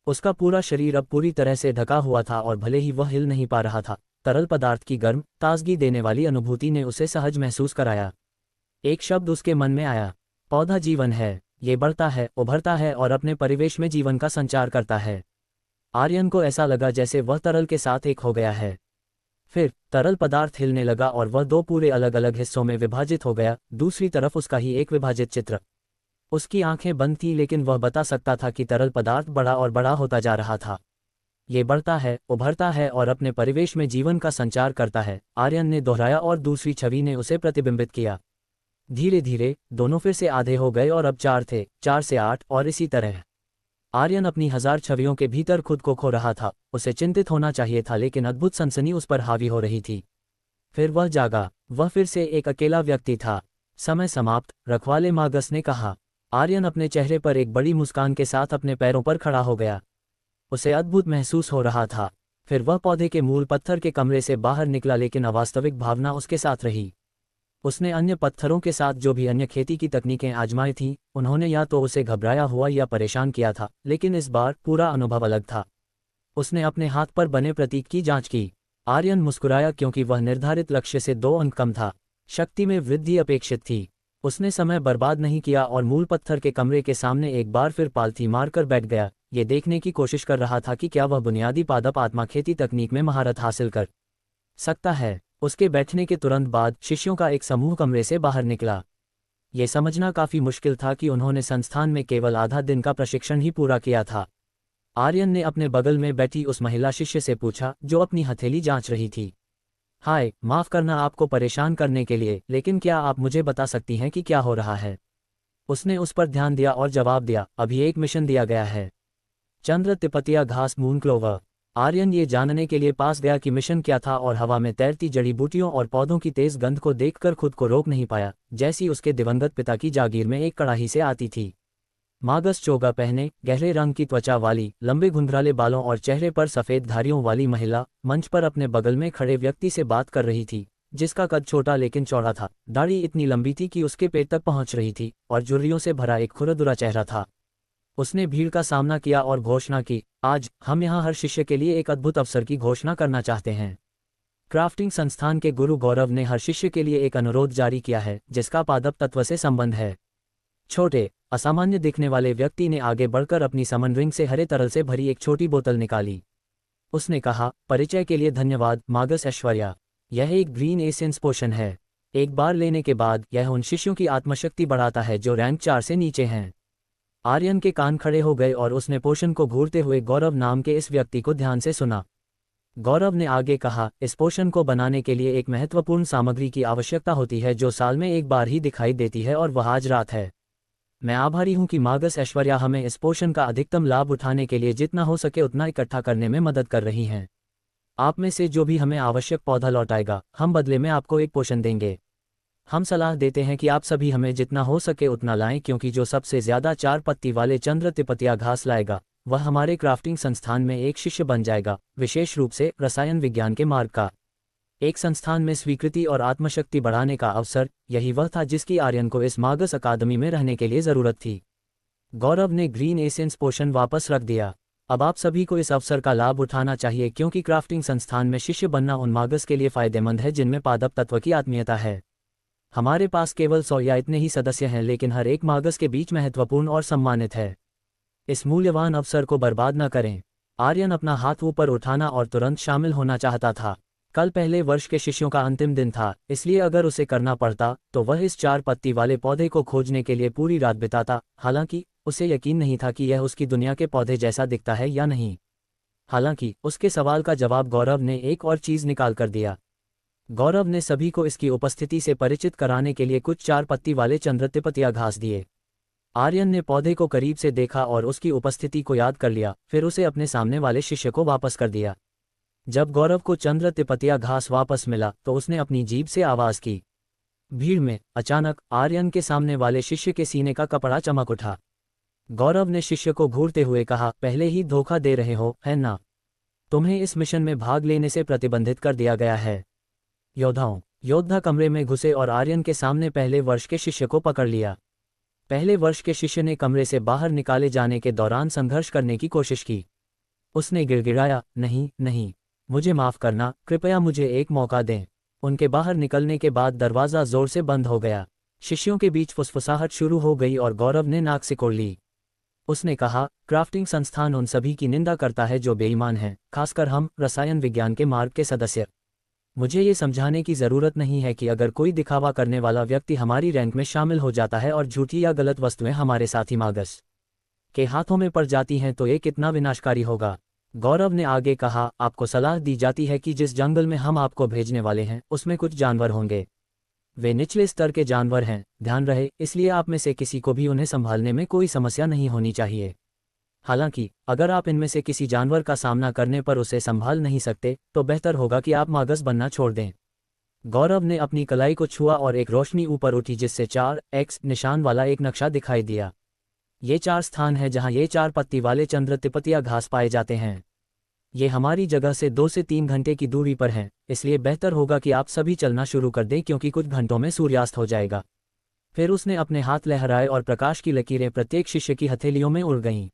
उसका पूरा शरीर अब पूरी तरह से ढका हुआ था और भले ही वह हिल नहीं पा रहा था, तरल पदार्थ की गर्म, ताजगी देने वाली अनुभूति ने उसे सहज महसूस कराया। एक शब्द उसके मन में आया, पौधा जीवन है। ये बढ़ता है, उभरता है और अपने परिवेश में जीवन का संचार करता है। आर्यन को ऐसा लगा जैसे वह तरल के साथ एक हो गया है। फिर तरल पदार्थ हिलने लगा और वह 2 पूरे अलग अलग हिस्सों में विभाजित हो गया, दूसरी तरफ उसका ही एक विभाजित चित्र। उसकी आंखें बंद थीं लेकिन वह बता सकता था कि तरल पदार्थ बड़ा और बड़ा होता जा रहा था। ये बढ़ता है, उभरता है और अपने परिवेश में जीवन का संचार करता है, आर्यन ने दोहराया और दूसरी छवि ने उसे प्रतिबिंबित किया। धीरे धीरे दोनों फिर से आधे हो गए और अब 4 थे, 4 से 8 और इसी तरह। आर्यन अपनी 1000 छवियों के भीतर खुद को खो रहा था। उसे चिंतित होना चाहिए था लेकिन अद्भुत सनसनी उस पर हावी हो रही थी। फिर वह जागा, वह फिर से एक अकेला व्यक्ति था। समय समाप्त, रखवाले मागस ने कहा। आर्यन अपने चेहरे पर एक बड़ी मुस्कान के साथ अपने पैरों पर खड़ा हो गया। उसे अद्भुत महसूस हो रहा था। फिर वह पौधे के मूल पत्थर के कमरे से बाहर निकला लेकिन अवास्तविक भावना उसके साथ रही। उसने अन्य पत्थरों के साथ जो भी अन्य खेती की तकनीकें आजमाई थीं, उन्होंने या तो उसे घबराया हुआ या परेशान किया था, लेकिन इस बार पूरा अनुभव अलग था। उसने अपने हाथ पर बने प्रतीक की जांच की। आर्यन मुस्कुराया क्योंकि वह निर्धारित लक्ष्य से 2 अंक कम था। शक्ति में वृद्धि अपेक्षित थी। उसने समय बर्बाद नहीं किया और मूल पत्थर के कमरे के सामने एक बार फिर पालथी मारकर बैठ गया, ये देखने की कोशिश कर रहा था कि क्या वह बुनियादी पादप आत्मा खेती तकनीक में महारत हासिल कर सकता है। उसके बैठने के तुरंत बाद शिष्यों का एक समूह कमरे से बाहर निकला। ये समझना काफी मुश्किल था कि उन्होंने संस्थान में केवल आधा दिन का प्रशिक्षण ही पूरा किया था। आर्यन ने अपने बगल में बैठी उस महिला शिष्य से पूछा जो अपनी हथेली जांच रही थी। हाय, माफ करना आपको परेशान करने के लिए, लेकिन क्या आप मुझे बता सकती हैं कि क्या हो रहा है? उसने उस पर ध्यान दिया और जवाब दिया, अभी एक मिशन दिया गया है। चंद्र तिपतिया घास मून क्लोवर। आर्यन ये जानने के लिए पास गया कि मिशन क्या था और हवा में तैरती जड़ी बूटियों और पौधों की तेज गंध को देखकर खुद को रोक नहीं पाया, जैसी उसके दिवंगत पिता की जागीर में एक कड़ाही से आती थी। मागस चोगा पहने, गहरे रंग की त्वचा वाली, लंबे घुंघराले बालों और चेहरे पर सफेद धारियों वाली महिला मंच पर अपने बगल में खड़े व्यक्ति से बात कर रही थी, जिसका कद छोटा लेकिन चौड़ा था। दाढ़ी इतनी लंबी थी कि उसके पेट तक पहुंच रही थी और झुर्रियों से भरा एक खुरदुरा चेहरा था। उसने भीड़ का सामना किया और घोषणा की, आज हम यहाँ हर शिष्य के लिए एक अद्भुत अवसर की घोषणा करना चाहते हैं। क्राफ्टिंग संस्थान के गुरु गौरव ने हर शिष्य के लिए एक अनुरोध जारी किया है जिसका पादप तत्व से संबंध है। छोटे, असामान्य दिखने वाले व्यक्ति ने आगे बढ़कर अपनी समन रिंग से हरे तरल से भरी एक छोटी बोतल निकाली। उसने कहा, परिचय के लिए धन्यवाद मागस ऐश्वर्या। यह एक ग्रीन एसेंस पोशन है। एक बार लेने के बाद यह उन शिष्यों की आत्मशक्ति बढ़ाता है जो रैंक 4 से नीचे हैं। आर्यन के कान खड़े हो गए और उसने पोशन को घूरते हुए गौरव नाम के इस व्यक्ति को ध्यान से सुना। गौरव ने आगे कहा, इस पोशन को बनाने के लिए एक महत्वपूर्ण सामग्री की आवश्यकता होती है जो साल में एक बार ही दिखाई देती है और वह आज रात है। मैं आभारी हूं कि मागस ऐश्वर्या हमें इस पोशन का अधिकतम लाभ उठाने के लिए जितना हो सके उतना इकट्ठा करने में मदद कर रही हैं। आप में से जो भी हमें आवश्यक पौधा लौटाएगा, हम बदले में आपको एक पोशन देंगे। हम सलाह देते हैं कि आप सभी हमें जितना हो सके उतना लाएं क्योंकि जो सबसे ज्यादा 4 पत्ती वाले चंद्र तिपतिया घास लाएगा वह हमारे क्राफ्टिंग संस्थान में एक शिष्य बन जाएगा, विशेष रूप से रसायन विज्ञान के मार्ग का। एक संस्थान में स्वीकृति और आत्मशक्ति बढ़ाने का अवसर, यही वह था जिसकी आर्यन को इस मागस अकादमी में रहने के लिए जरूरत थी। गौरव ने ग्रीन एसेंस पोशन वापस रख दिया। अब आप सभी को इस अवसर का लाभ उठाना चाहिए क्योंकि क्राफ्टिंग संस्थान में शिष्य बनना उन मागस के लिए फायदेमंद है जिनमें पादप तत्व की आत्मीयता है। हमारे पास केवल 100 या इतने ही सदस्य हैं लेकिन हर एक मागस के बीच महत्वपूर्ण और सम्मानित है। इस मूल्यवान अवसर को बर्बाद न करें। आर्यन अपना हाथ ऊपर उठाना और तुरंत शामिल होना चाहता था। कल पहले वर्ष के शिष्यों का अंतिम दिन था, इसलिए अगर उसे करना पड़ता तो वह इस 4 पत्ती वाले पौधे को खोजने के लिए पूरी रात बिताता। हालांकि उसे यकीन नहीं था कि यह उसकी दुनिया के पौधे जैसा दिखता है या नहीं। हालांकि उसके सवाल का जवाब गौरव ने एक और चीज़ निकाल कर दिया। गौरव ने सभी को इसकी उपस्थिति से परिचित कराने के लिए कुछ 4 पत्ती वाले चंद्रतिपतिया घास दिए। आर्यन ने पौधे को करीब से देखा और उसकी उपस्थिति को याद कर लिया, फिर उसे अपने सामने वाले शिष्य को वापस कर दिया। जब गौरव को चंद्र तिपतिया घास वापस मिला तो उसने अपनी जीभ से आवाज की। भीड़ में अचानक आर्यन के सामने वाले शिष्य के सीने का कपड़ा चमक उठा। गौरव ने शिष्य को घूरते हुए कहा, पहले ही धोखा दे रहे हो, है ना? तुम्हें इस मिशन में भाग लेने से प्रतिबंधित कर दिया गया है। योद्धा कमरे में घुसे और आर्यन के सामने पहले वर्ष के शिष्य को पकड़ लिया। पहले वर्ष के शिष्य ने कमरे से बाहर निकाले जाने के दौरान संघर्ष करने की कोशिश की। उसने गिड़गिड़ाया, नहीं नहीं, मुझे माफ़ करना, कृपया मुझे एक मौका दें। उनके बाहर निकलने के बाद दरवाज़ा जोर से बंद हो गया। शिष्यों के बीच फुसफुसाहट शुरू हो गई और गौरव ने नाक सिकोड़ ली। उसने कहा, क्राफ्टिंग संस्थान उन सभी की निंदा करता है जो बेईमान हैं, खासकर हम रसायन विज्ञान के मार्ग के सदस्य। मुझे ये समझाने की ज़रूरत नहीं है कि अगर कोई दिखावा करने वाला व्यक्ति हमारी रैंक में शामिल हो जाता है और झूठी या गलत वस्तुएं हमारे साथी मागस के हाथों में पड़ जाती हैं तो ये कितना विनाशकारी होगा। गौरव ने आगे कहा, आपको सलाह दी जाती है कि जिस जंगल में हम आपको भेजने वाले हैं उसमें कुछ जानवर होंगे। वे निचले स्तर के जानवर हैं, ध्यान रहे, इसलिए आप में से किसी को भी उन्हें संभालने में कोई समस्या नहीं होनी चाहिए। हालांकि अगर आप इनमें से किसी जानवर का सामना करने पर उसे संभाल नहीं सकते तो बेहतर होगा कि आप मागस बनना छोड़ दें। गौरव ने अपनी कलाई को छुआ और एक रोशनी ऊपर उठी जिससे 4x निशान वाला एक नक्शा दिखाई दिया। ये 4 स्थान हैं जहां ये 4 पत्ती वाले चंद्र तिपतिया घास पाए जाते हैं। ये हमारी जगह से 2 से 3 घंटे की दूरी पर हैं, इसलिए बेहतर होगा कि आप सभी चलना शुरू कर दें क्योंकि कुछ घंटों में सूर्यास्त हो जाएगा। फिर उसने अपने हाथ लहराए और प्रकाश की लकीरें प्रत्येक शिष्य की हथेलियों में उड़ गईं।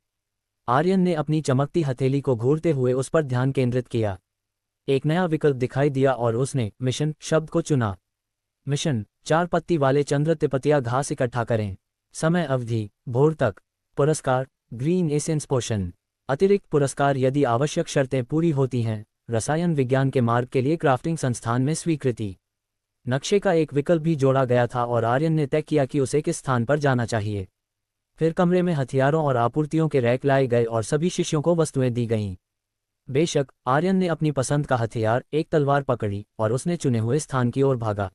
आर्यन ने अपनी चमकती हथेली को घूरते हुए उस पर ध्यान केंद्रित किया। एक नया विकल्प दिखाई दिया और उसने मिशन शब्द को चुना। मिशन, 4 पत्ती वाले चंद्र तिपतिया घास इकट्ठा करें। समय अवधि, भोर तक। पुरस्कार, ग्रीन एसेंस पोशन। अतिरिक्त पुरस्कार यदि आवश्यक शर्तें पूरी होती हैं। रसायन विज्ञान के मार्ग के लिए क्राफ्टिंग संस्थान में स्वीकृति। नक्शे का एक विकल्प भी जोड़ा गया था और आर्यन ने तय किया कि उसे किस स्थान पर जाना चाहिए। फिर कमरे में हथियारों और आपूर्तियों के रैक लाए गए और सभी शिष्यों को वस्तुएं दी गईं। बेशक आर्यन ने अपनी पसंद का हथियार, एक तलवार पकड़ी और उसने चुने हुए स्थान की ओर भागा।